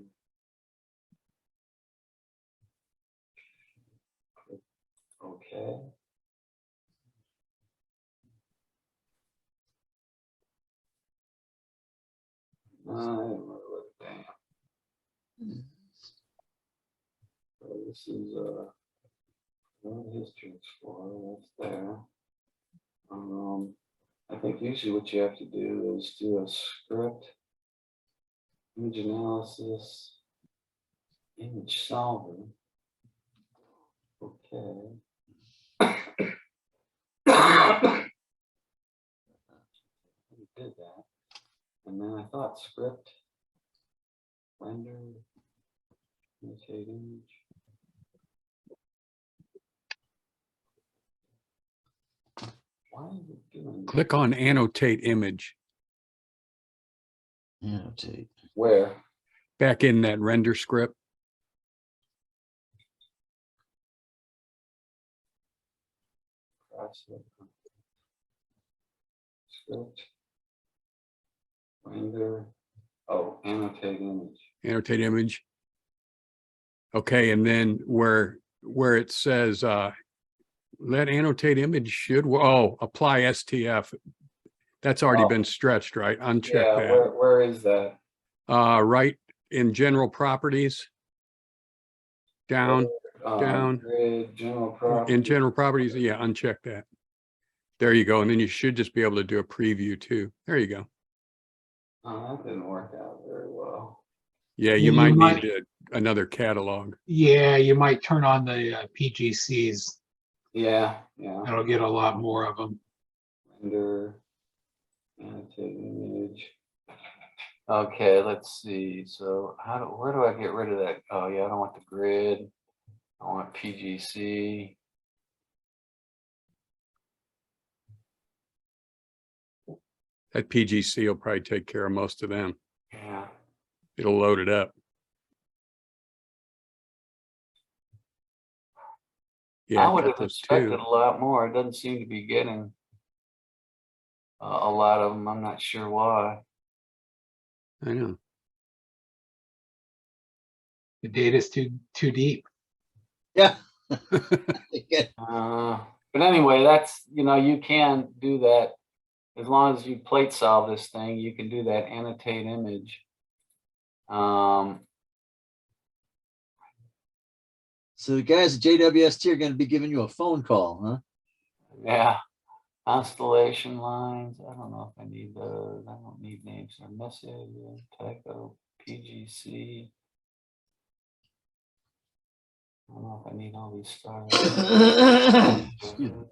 okay. Damn. this is history explorer. That's there. I think usually what you have to do is do a script, image analysis, image solver. Okay. We did that. And then I thought script, render, annotate image. Why is it doing that? Click on annotate image Annotate. Where? back in that render script. Script, render, oh, annotate image. Annotate image. Okay, and then where it says let annotate image should, oh, apply STF. That's already Oh. been stretched, right? Uncheck Yeah, that. where is that? Right in general properties. Down, down. Grid, general property. in general properties, yeah, uncheck that. There you go. And then you should just be able to do a preview too. There you go. Oh, that didn't work out very well. Yeah, You you might might- need another catalog. Yeah, you might turn on the PGCs. Yeah, yeah. That'll get a lot more of them. Render, annotate image. Okay, let's see. So where do I get rid of that? Oh yeah, I don't want the grid. I want PGC. That PGC will probably take care of most of them. Yeah. It'll load it up. Yeah, I would got have those expected two. a lot more. It doesn't seem to be getting a lot of them. I'm not sure why. I know. The data's too deep. Yeah. But anyway, that's, you can do that as long as you plate solve this thing. You can do that annotate image. So the guys at JWST are going to be giving you a phone call, huh? Yeah, constellation lines. I don't know if I need those. I don't need names or message. Typo, PGC. I don't know if I need all these stars. Excuse me.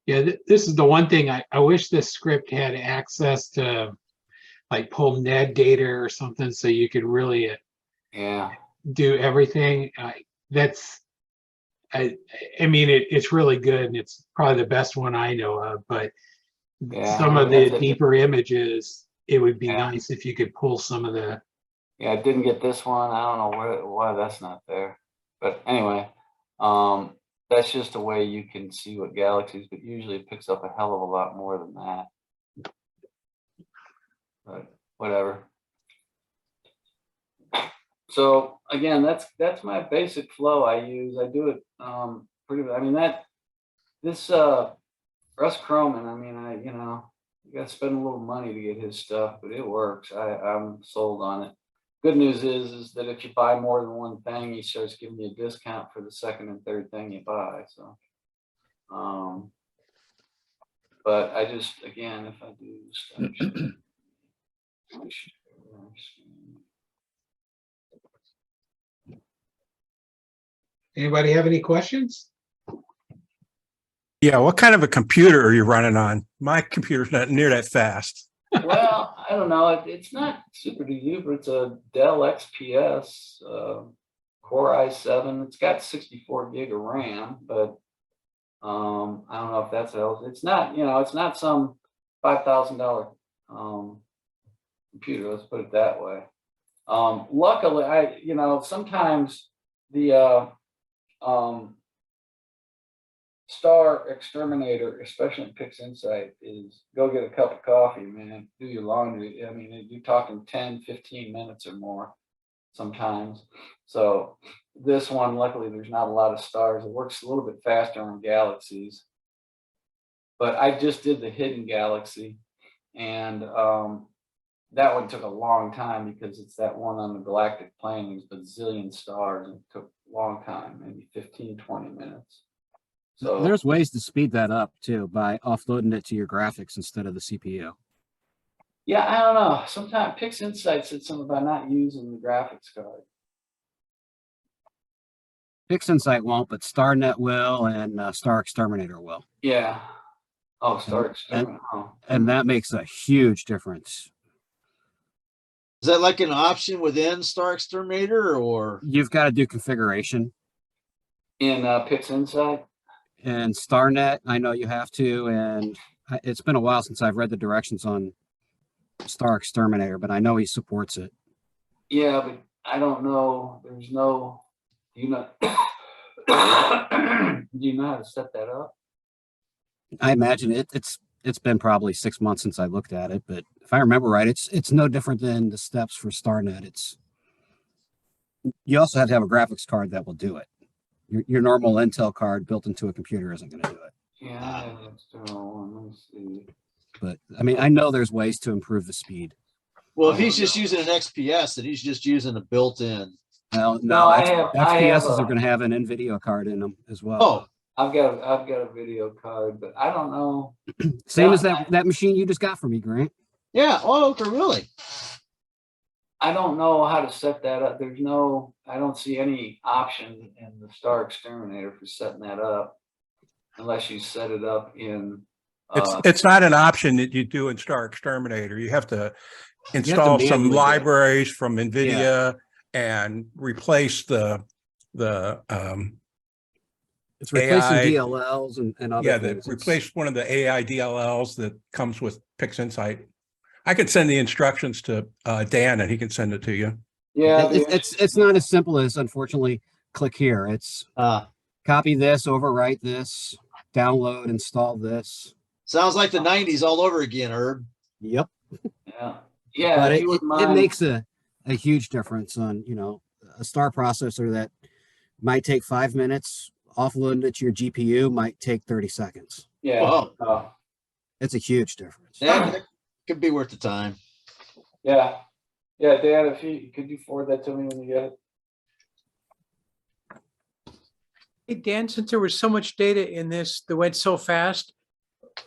Yeah, this is the one thing I wish this script had access to, like pull NED data or something, so you could really Yeah, do everything. I mean, it's really good, and it's probably the best one I know of. But Yeah, some I of mean, the that's a- deeper images, it would be Yeah. nice if you could pull some of the. yeah, I didn't get this one. I don't know why that's not there. But anyway, that's just a way you can see what galaxies, but usually it picks up a hell of a lot more than that. But whatever. So again, that's my basic flow I use. I do it pretty, I mean, this Russ Croman, I mean, you got to spend a little money to get his stuff, but it works. I'm sold on it. Good news is that if you buy more than one thing, he starts giving you a discount for the second and third thing you buy. So, but I just, again, if I do stuff, Anybody have any questions? Yeah, what kind of a computer are you running on? My computer's not near that fast. well, I don't know. It's not super duper. It's a Dell XPS Core i7. It's got 64 gig of RAM, but I don't know if that's else. It's not, it's not some $5,000 computer. Let's put it that way. Luckily, sometimes the star exterminator, especially in PixInsight, is go get a cup of coffee, man, do your laundry. I mean, you're talking 10, 15 minutes or more sometimes. So this one, luckily, there's not a lot of stars. It works a little bit faster on galaxies. But I just did the hidden galaxy, and that one took a long time because it's that one on the galactic plane. There's a bazillion stars, and it took a long time, maybe 15, 20 minutes. So There's ways to speed that up too by offloading it to your graphics instead of the CPU. yeah, I don't know. Sometimes PixInsight said something about not using the graphics card. PixInsight won't, but StarNet will, and Star Exterminator will. Yeah. Oh, Star And- Experiment. Oh. And that makes a huge difference. Is that like an option within Star Exterminator, or? You've got to do configuration. In PixInsight? And StarNet, I know you have to, and it's been a while since I've read the directions on Star Exterminator, but I know he supports it. Yeah, but I don't know. There's no, do you know, do you know how to set that up? I imagine it's been probably 6 months since I looked at it, but if I remember right, it's no different than the steps for StarNet. You also have to have a graphics card that will do it. Your normal Intel card built into a computer isn't going to do it. Yeah, let me see. But I mean, I know there's ways to improve the speed. Well, if he's just using an XPS, then he's just using a built-in. Well, No, I have XPSs a- are going to have an NVIDIA card in them as well. Oh, I've got a video card, but I don't know. Same as that machine you just got from me, Grant. yeah. Oh, okay, really? I don't know how to set that up. I don't see any option in the Star Exterminator for setting that up unless you set it up in. It's not an option that you do in Star Exterminator. You have to install some manually do it. libraries from NVIDIA and replace the It's replacing AI DLLs and other things. replace one of the AI DLLs that comes with PixInsight. I could send the instructions to Dan and he can send it to you. Yeah, It's not as simple as, unfortunately, click here. It's copy this, overwrite this, download, install this. Sounds like the 90s all over again, Herb. Yep. yeah. But if it you wouldn't mind- makes a huge difference on, a star processor that might take 5 minutes, offloading it to your GPU might take 30 seconds. Yeah. Wow. It's a huge difference. That could be worth the time. Yeah. Yeah, Dan, could you forward that to me when you get it? Hey, Dan, since there was so much data in this that went so fast,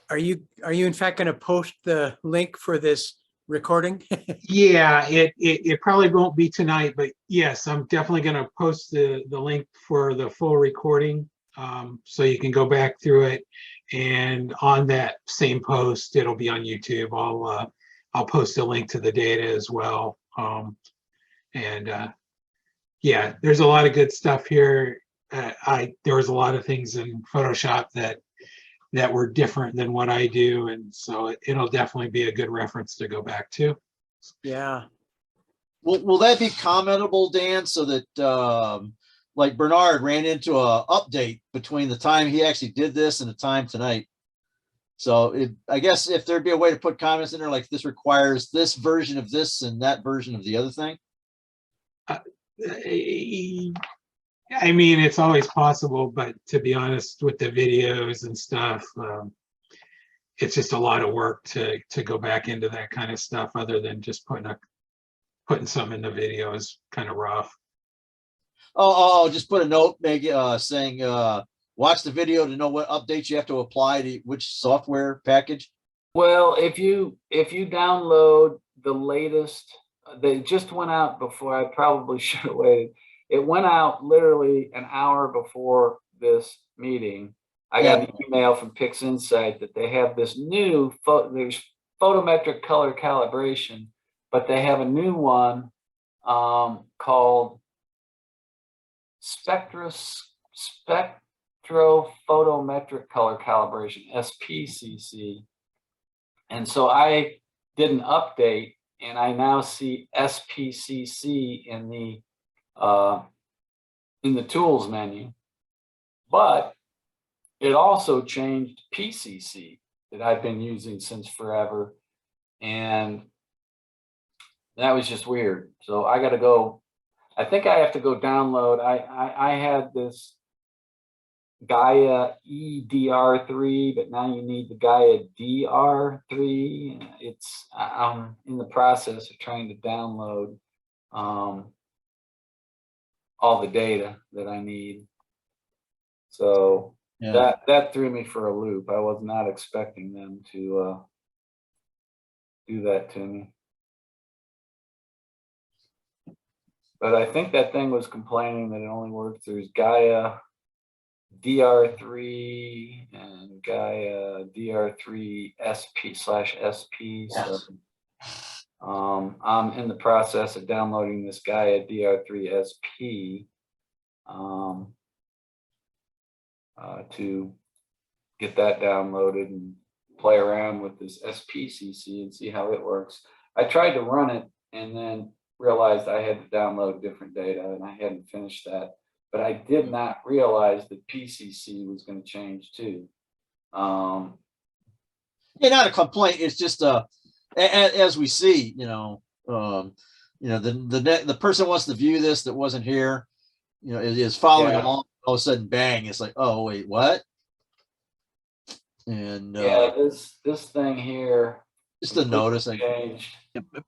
are you in fact going to post the link for this recording? Yeah, it probably won't be tonight, but yes, I'm definitely going to post the link for the full recording, so you can go back through it. And on that same post, it'll be on YouTube. I'll post a link to the data as well. Yeah, there's a lot of good stuff here. There was a lot of things in Photoshop that were different than what I do, and so it'll definitely be a good reference to go back to. Yeah. Will that be commentable, Dan, so that like Bernard ran into a update between the time he actually did this and the time tonight? So I guess if there'd be a way to put comments in there, like this requires this version of this and that version of the other thing. I mean, it's always possible, but to be honest, with the videos and stuff, it's just a lot of work to go back into that kind of stuff. Other than just putting some in the video is kind of rough. Oh, just put a note, maybe saying watch the video to know what updates you have to apply to which software package. Well, if you download the latest, they just went out before. I probably should have waited. It went out literally an hour before this meeting. I got an email from PixInsight that they have this new there's photometric color calibration, but they have a new one called spectrophotometric color calibration, SPCC. And so I did an update, and I now see SPCC in the tools menu, but it also changed PCC that I've been using since forever, and that was just weird. So I got to go I think I have to go download. I had this Gaia EDR3, but now you need the Gaia DR3. It's I'm in the process of trying to download all the data that I need. So Yeah. that threw me for a loop. I was not expecting them to do that to me. But I think that thing was complaining that it only worked through Gaia DR3 and Gaia DR3 SP/SP. So I'm in the process of downloading this Gaia DR3 SP to get that downloaded and play around with this SPCC and see how it works. I tried to run it and then realized I had to download different data, and I hadn't finished that. But I did not realize that PCC was going to change too. Yeah, not a complaint. It's just as we see, the person wants to view this that wasn't here, is following Yeah. along. All of a sudden, bang! It's like, oh wait, what? And Yeah, this thing here just a notice. changed.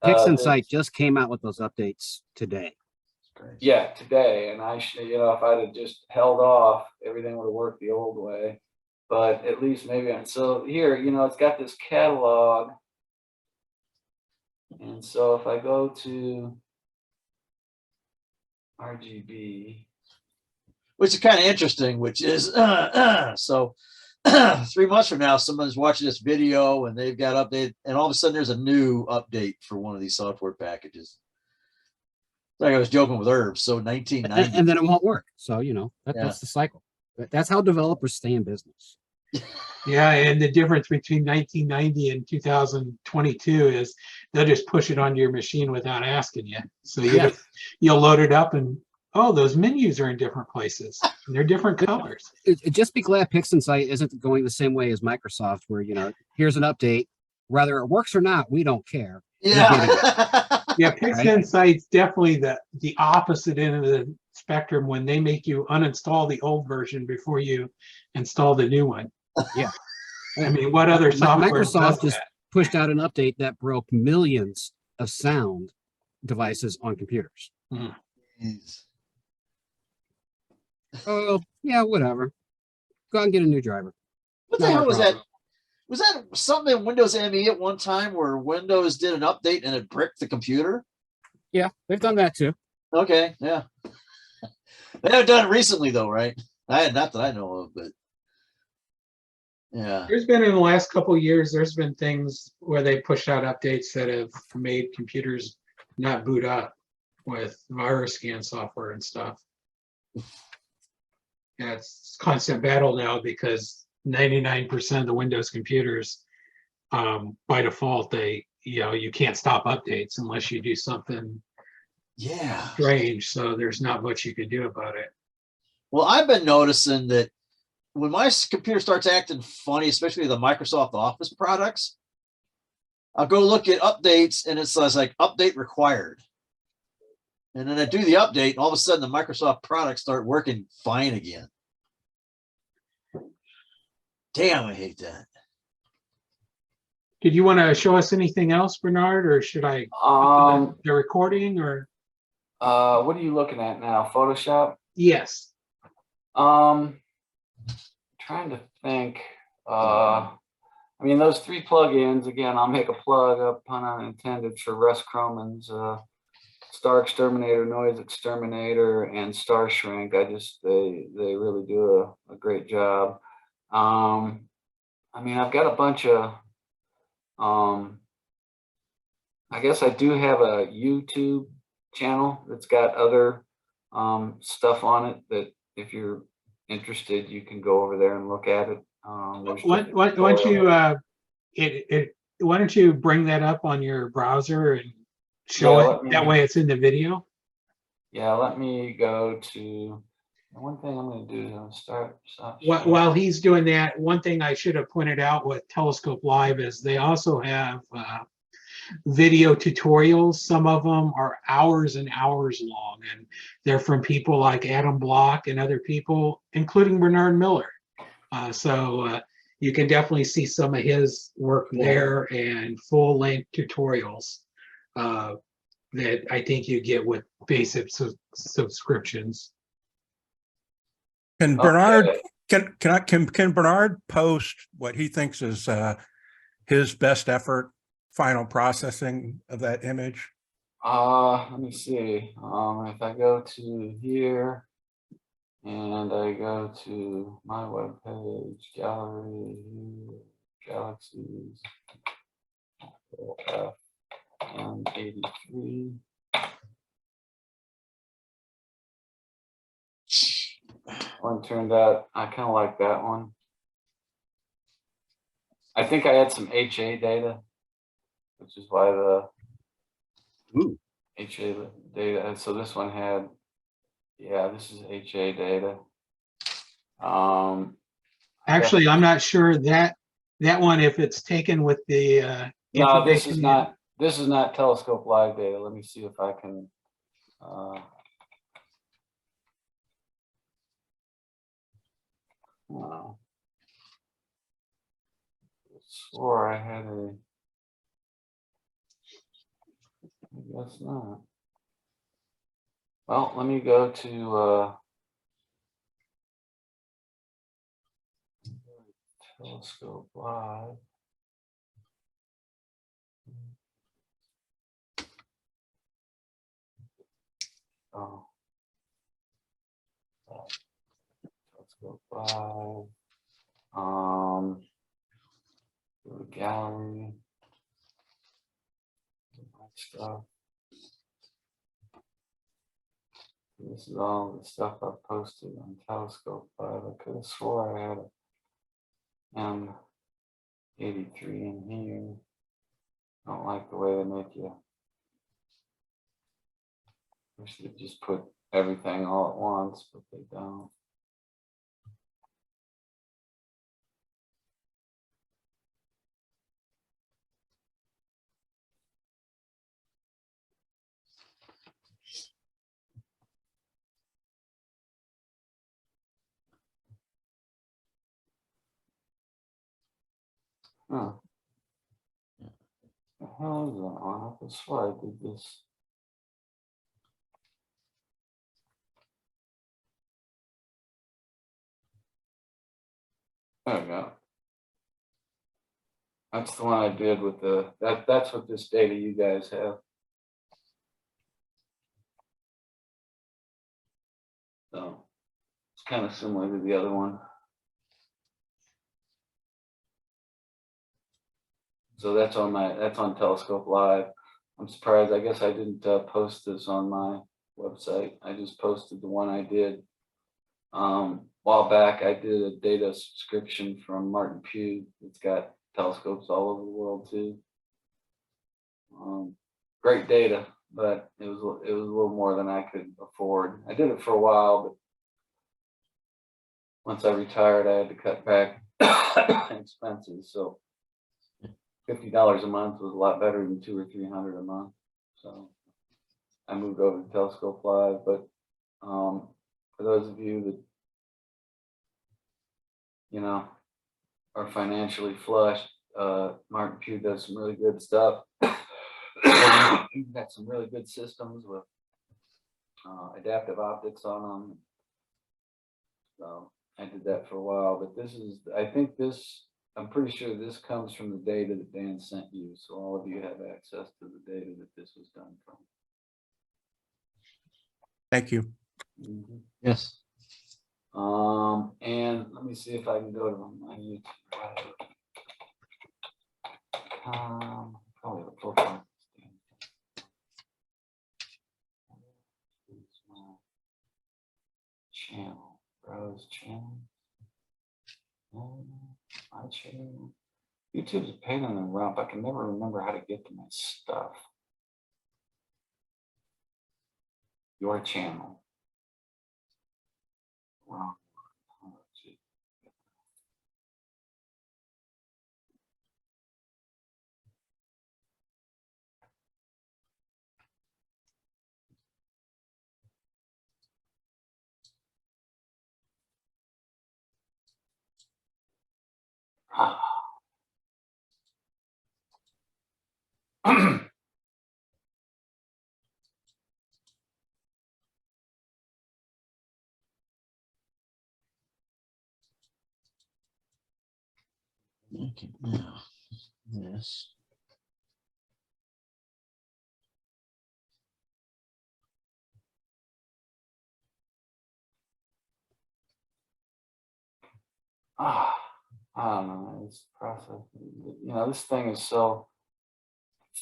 PixInsight just came out with those updates today. Yeah, today, and if I'd have just held off, everything would have worked the old way. But at least maybe so here, it's got this catalog, and so if I go to RGB, which is kind of interesting, which is so 3 months from now, someone's watching this video and they've got updated, and all of a sudden there's a new update for one of these software packages. Like I was joking with Herbs. So 1990, and then it won't work. So that's the cycle. That's how developers stay in business. Yeah, and the difference between 1990 and 2022 is they'll just push it onto your machine without asking you. So you'll load it up and, oh, those menus are in different places. And they're different colors. Just be glad PixInsight isn't going the same way as Microsoft, where, here's an update. Whether it works or not, we don't care. yeah. Yeah, PixInsight's definitely the opposite end of the spectrum when they make you uninstall the old version before you install the new one. Yeah. I mean, what other software Microsoft does just that? pushed out an update that broke millions of sound devices on computers. Oh, yeah, whatever. Go out and get a new driver. What the hell was that? Was that something in Windows ME at one time where Windows did an update and it bricked the computer? Yeah, they've done that too. Okay, yeah. They haven't done it recently though, right? Not that I know of, but yeah. There's been in the last couple of years, there's been things where they pushed out updates that have made computers not boot up with virus scan software and stuff. Yeah, it's constant battle now because 99% of the Windows computers, by default, you can't stop updates unless you do something strange. So there's not much you can do about it. Well, I've been noticing that when my computer starts acting funny, especially the Microsoft Office products, I'll go look at updates and it says like update required. And then I do the update and all of a sudden the Microsoft products start working fine again. Damn, I hate that. Did you want to show us anything else, Bernard, or should I the recording or? What are you looking at now? Photoshop? Yes. Trying to think. I mean, those 3 plugins, again, I'll make a plug up, pun unintended, for Russ Croman's Star Exterminator, Noise Exterminator, and Star Shrink. They really do a great job. I mean, I've got a bunch of, I guess I do have a YouTube channel that's got other stuff on it that if you're interested, you can go over there and look at it. Why don't you bring that up on your browser and show it? That way it's in the video. Yeah, let me go to, one thing I'm going to do is stop. While he's doing that, one thing I should have pointed out with Telescope Live is they also have video tutorials. Some of them are hours and hours long, and they're from people like Adam Block and other people, including Bernard Miller. So you can definitely see some of his work there and full-length tutorials that I think you get with basic subscriptions. Can Bernard, Okay. can Bernard post what he thinks is his best effort final processing of that image? Let me see. If I go to here and I go to my webpage, gallery, galaxies, FM83. One turned out, I kind of like that one. I think I had some HA data, which is why the Ooh. HA data. So this one had, yeah, this is HA data. Actually, I'm not sure that one, if it's taken with the No, this is information not. This is not telescope live data. Let me see if I can. Wow. I swore I had a. I guess not. Well, let me go to telescope live. Oh. Telescope live. Go to gallery. My stuff. This is all the stuff I posted on Telescope Live. I could have swore I had a M83 in here. I don't like the way they make you. Wish they'd just put everything all at once, but they don't. Huh. The hell is that one? I could swear I did this. There we go. That's the one I did with the, that's what this data you guys have. So it's kind of similar to the other one. So that's on Telescope Live. I'm surprised. I guess I didn't post this on my website. I just posted the one I did. While back, I did a data subscription from Martin Pugh. It's got telescopes all over the world too. Great data, but it was a little more than I could afford. I did it for a while, but once I retired, I had to cut back expenses. So $50 a month was a lot better than $200 or $300 a month. So I moved over to Telescope Live. But for those of you that, you know, are financially flush, Martin Pugh does some really good stuff. He's got some really good systems with adaptive optics on them. So I did that for a while, but this is, I think this, I'm pretty sure this comes from the data that Dan sent you. So all of you have access to the data that this was done from. Thank you. Mm-hmm. Yes. And let me see if I can go to my YouTube. Probably the full one. Channel, browse channel. My channel. YouTube's a pain in the rump. I can never remember how to get to my stuff. Your channel. Wrong. Okay, now this. I don't know. This process, this thing is so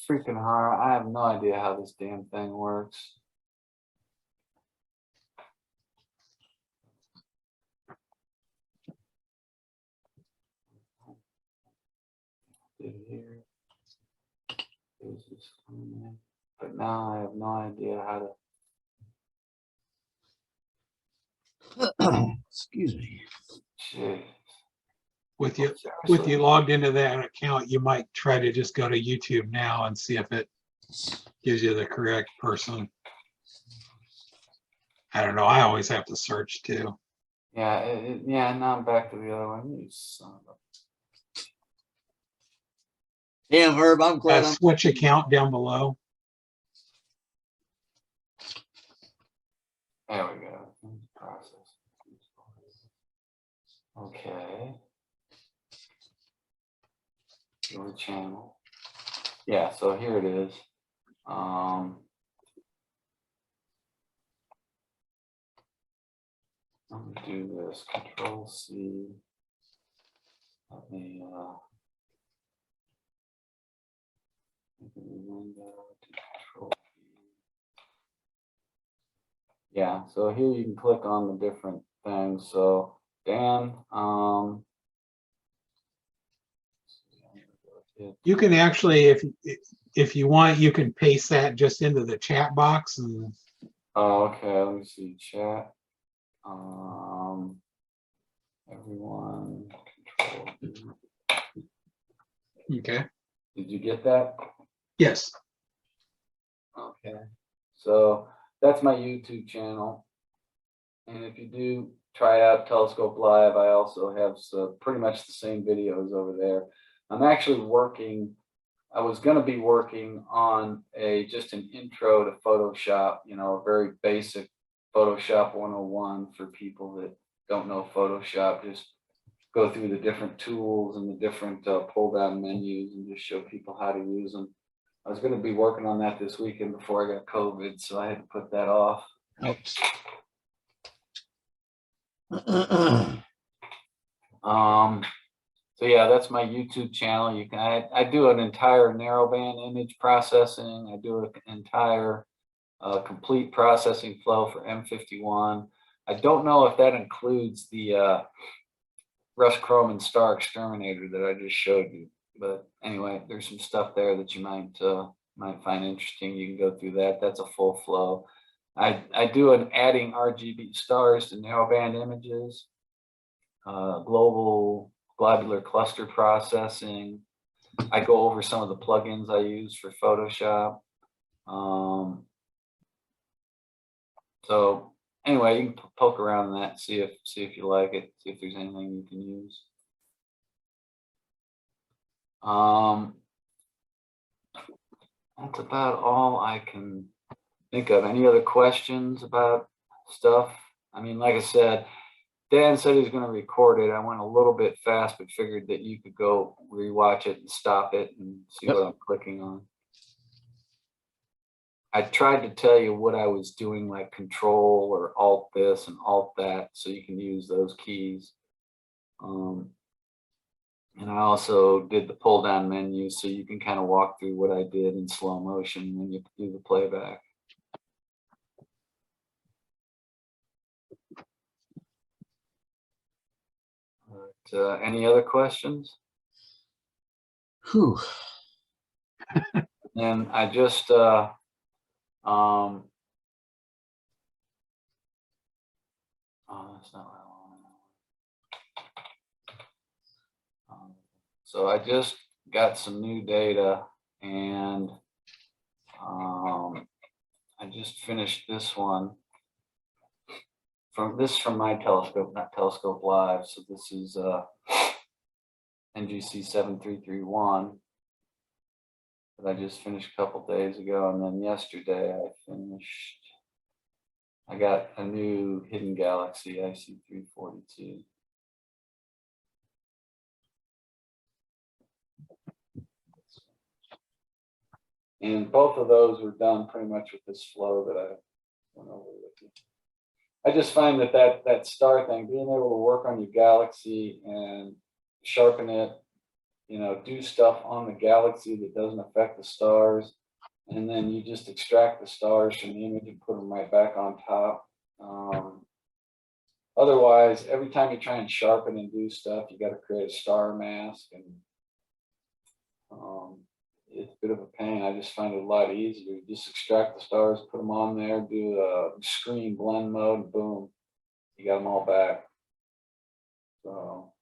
freaking hard. I have no idea how this damn thing works. Here. Here's this coming in. But now I have no idea how to. Excuse me. Jeez. With you logged into that account, you might try to just go to YouTube now and see if it gives you the correct person. I don't know. I always have to search too. Yeah, yeah. Now I'm back to the other one. You son of a. Damn, Herb, I'm glad I'm. Switch account down below. There we go. Process. Okay. Your channel. Yeah, so here it is. Let me do this. Control C. Let me window to control V. Yeah, so here you can click on the different things. So Dan, You can actually, if you want, you can paste that just into the chat box. And oh, okay, let me see chat. Everyone control V. okay. Did you get that? Yes. Okay, so that's my YouTube channel. And if you do try out Telescope Live, I also have pretty much the same videos over there. I'm actually working, I was going to be working on just an intro to Photoshop, a very basic Photoshop 101 for people that don't know Photoshop. Just go through the different tools and the different pull down menus and just show people how to use them. I was going to be working on that this weekend before I got COVID, so I had to put that off. Oops. So yeah, that's my YouTube channel. You can I do an entire narrowband image processing. I do an entire complete processing flow for M51. I don't know if that includes the Russ Croman Star Exterminator that I just showed you. But anyway, there's some stuff there that you might find interesting. You can go through that. That's a full flow. I do an adding RGB stars to narrowband images, global globular cluster processing. I go over some of the plugins I use for Photoshop. So anyway, you can poke around in that, see if you like it, see if there's anything you can use. That's about all I can think of. Any other questions about stuff? I mean, like I said, Dan said he's going to record it. I went a little bit fast, but figured that you could go rewatch it and stop it and see what I'm clicking on. I tried to tell you what I was doing, like Control or Alt this and Alt that, so you can use those keys. And I also did the pull down menu, so you can kind of walk through what I did in slow motion when you do the playback. But, any other questions? Whew. And I just oh, that's not what I want. So I just got some new data, and I just finished this one from my telescope, not Telescope Live. So this is NGC 7331 that I just finished a couple days ago, and then yesterday I got a new hidden galaxy IC 342. And both of those were done pretty much with this flow that I went over with you. I just find that star thing, being able to work on your galaxy and sharpen it, you know, do stuff on the galaxy that doesn't affect the stars, and then you just extract the stars from the image and put them right back on top. Otherwise, every time you try and sharpen and do stuff, you got to create a star mask, and it's a bit of a pain. I just find it a lot easier. Just extract the stars, put them on there, do a screen blend mode, and boom, you got them all back. So,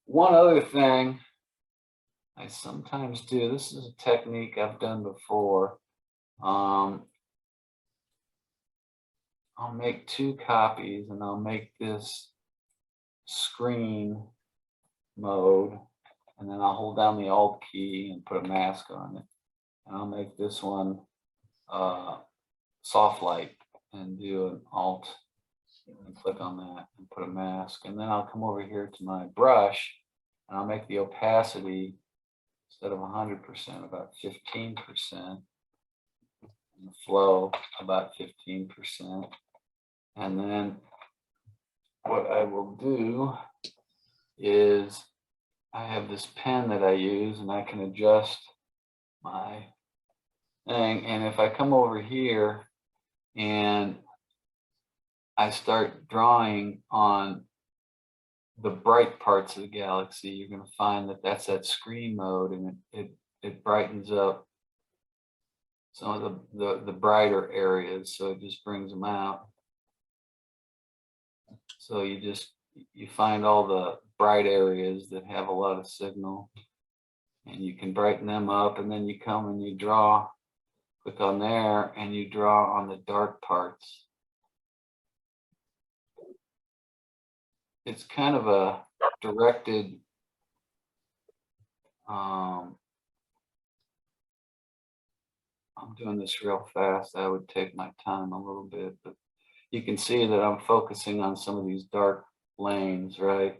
one other thing I sometimes do, this is a technique I've done before. I'll make 2 copies, and I'll make this screen mode, and then I'll hold down the Alt key and put a mask on it, and I'll make this one soft light and do an Alt and click on that and put a mask, and then I'll come over here to my brush and I'll make the opacity, instead of 100%, about 15%, and the flow about 15%. And then what I will do is I have this pen that I use, and I can adjust my thing. And if I come over here and I start drawing on the bright parts of the galaxy, you're going to find that that's that screen mode, and it brightens up some of the brighter areas, so it just brings them out. So you find all the bright areas that have a lot of signal, and you can brighten them up, and then you come and you draw, click on there, and you draw on the dark parts. It's kind of a directed I'm doing this real fast. I would take my time a little bit, but you can see that I'm focusing on some of these dark lanes, right?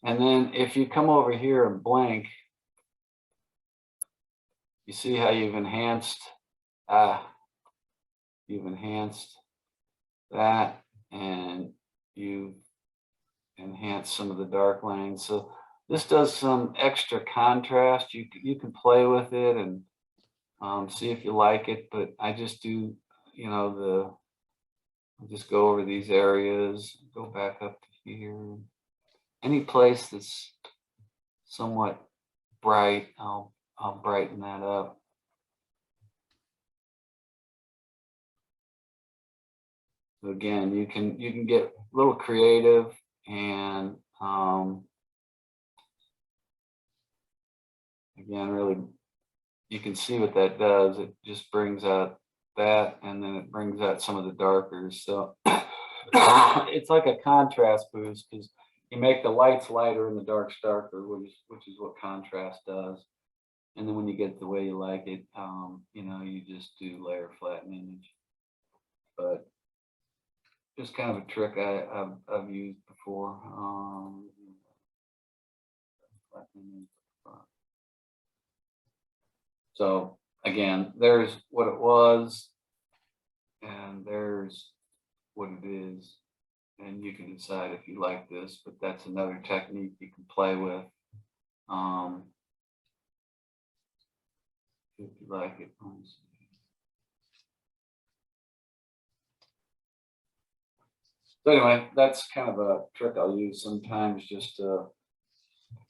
And then if you come over here and blink, you see how you've enhanced that, and you enhance some of the dark lanes. So this does some extra contrast. You can play with it and see if you like it, but I just do, you know, I'll just go over these areas, go back up to here. Any place that's somewhat bright, I'll brighten that up. So again, you can get a little creative, and again, really, you can see what that does. It just brings out that, and then it brings out some of the darkers. So it's like a contrast boost, because you make the lights lighter and the darks darker, which is what contrast does. And then when you get the way you like it, you know, you just do layer flatten image. But just kind of a trick I've used before. So again, there's what it was, and there's what it is, and you can decide if you like this, but that's another technique you can play with. If you like it. So anyway, that's kind of a trick I'll use sometimes, just to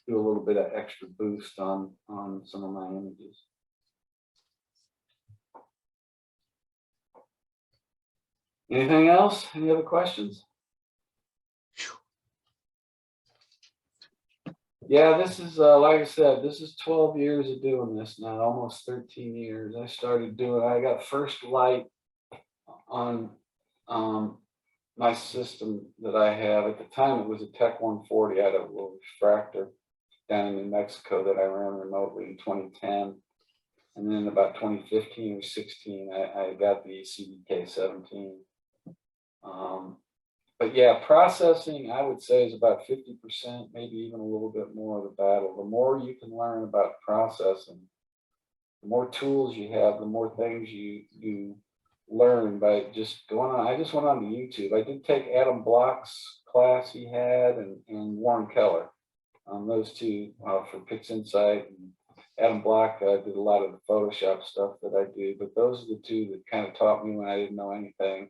do a little bit of extra boost on some of my images. Anything else? Any other questions? Yeah, this is, like I said, this is 12 years of doing this now, almost 13 years. I got first light on my system that I have. At the time, it was a Tech 140. I had a little refractor down in New Mexico that I ran remotely in 2010. And then about 2015 or 16, I got the CDK 17. But yeah, processing, I would say, is about 50%, maybe even a little bit more of the battle. The more you can learn about processing, the more tools you have, the more things you learn by just going on. I just went on to YouTube. I did take Adam Block's class he had and Warren Keller. Those two for PixInsight. And Adam Block did a lot of the Photoshop stuff that I do, but those are the two that kind of taught me when I didn't know anything.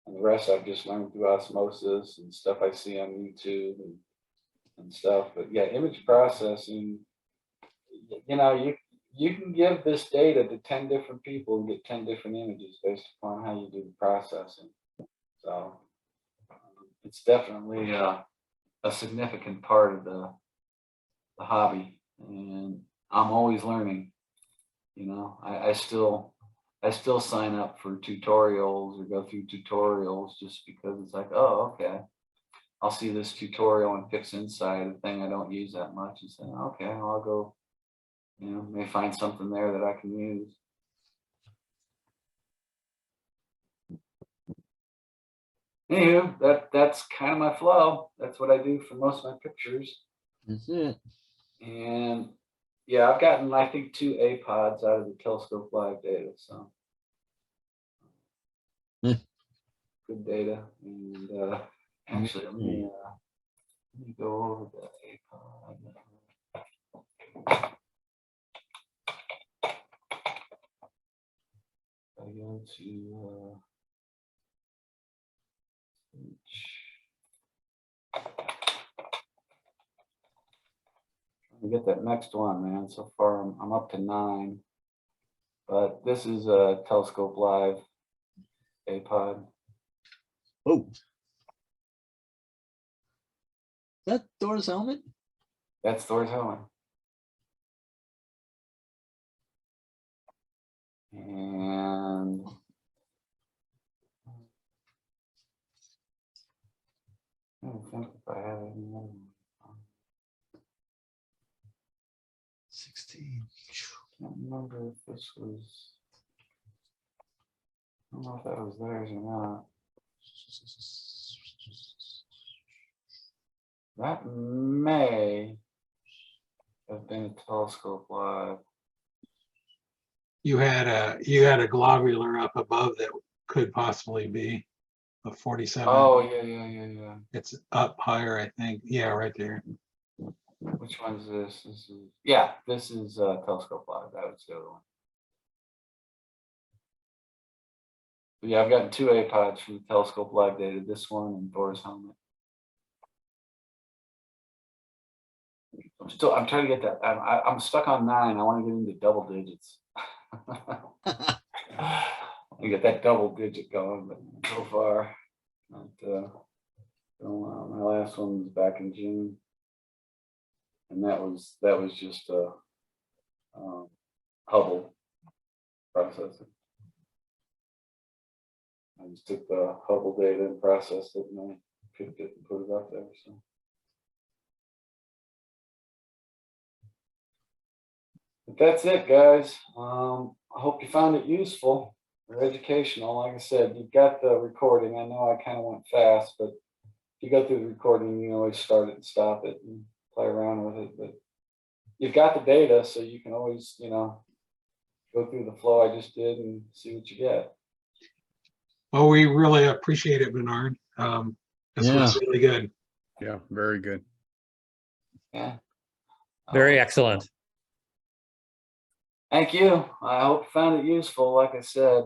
And the rest I've just learned through osmosis and stuff I see on YouTube and stuff. But yeah, image processing, you know, you can give this data to 10 different people and get 10 different images based upon how you do the processing. So it's definitely a significant part of the hobby, and I'm always learning. You know, I still sign up for tutorials or go through tutorials just because it's like, oh, okay, I'll see this tutorial on PixInsight, a thing I don't use that much, and say, okay, I'll go, you know, may find something there that I can use. Anywho, that's kind of my flow. That's what I do for most of my pictures. That's it. And yeah, I've gotten, I think, 2 APODs out of the telescope live data. So good data. And actually, let me go over the APOD. I go to get that next one, man. So far, I'm up to 9, but this is a telescope live APOD. Oh, is that Thor's helmet? That's Thor's helmet. And I don't think if I have any more. 16. I can't remember if this was. I don't know if that was theirs or not. That may have been a telescope live. You had a globular up above that could possibly be a 47. Oh yeah. It's up higher, I think. Yeah, right there. Which one's this? This is, yeah, this is telescope live. That was the other one. But yeah, I've gotten 2 APODs from telescope live data. This one and Thor's helmet. I'm trying to get that. I'm stuck on 9. I want to get into double digits. I get that double digit going, but so far, not, my last one was back in June, and that was just a Hubble processor. I just took the Hubble data and processed it, and I picked it and put it up there. So. But that's it, guys. I hope you found it useful or educational. Like I said, you've got the recording. I know I kind of went fast, but if you go through the recording, you can always start it and stop it and play around with it. But you've got the data, so you can always, you know, go through the flow I just did and see what you get. Well, we really appreciate it, Bernard. This was really good. Yeah, very good. Yeah. Very excellent. Thank you. I hope you found it useful. Like I said,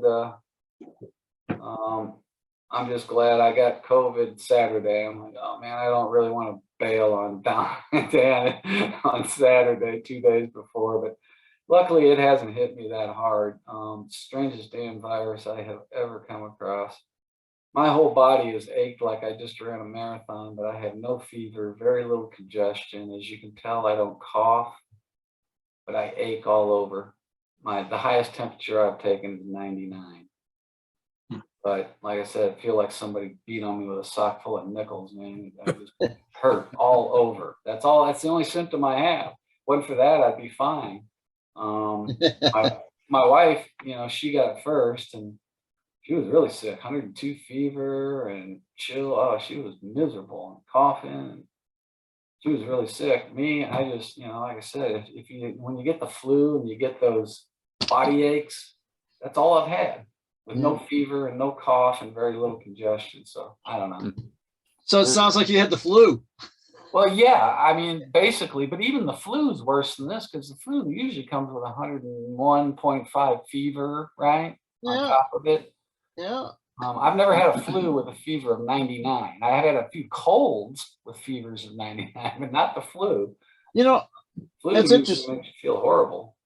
I'm just glad I got COVID Saturday. I'm like, oh man, I don't really want to bail on down on Saturday, 2 days before, but luckily it hasn't hit me that hard. Strangest damn virus I have ever come across. My whole body is ached like I just ran a marathon, but I had no fever, very little congestion. As you can tell, I don't cough, but I ache all over. The highest temperature I've taken is 99. But like I said, I feel like somebody beat on me with a sock full of nickels, man. I just hurt all over. That's the only symptom I have. Wasn't for that, I'd be fine. My wife, you know, she got it first, and she was really sick, 102 fever and chill. Oh, she was miserable and coughing. And she was really sick. Me, I just, you know, like I said, when you get the flu and you get those body aches, that's all I've had, with no fever and no cough and very little congestion. So I don't know. So it sounds like you had the flu. Well, yeah, I mean, basically, but even the flu is worse than this, because the flu usually comes with 101.5 fever, right? On Yeah. top of it. Yeah. I've never had a flu with a fever of 99. I have had a few colds with fevers of 99, but not the flu. You know, Flu that's usually interesting. makes you feel horrible.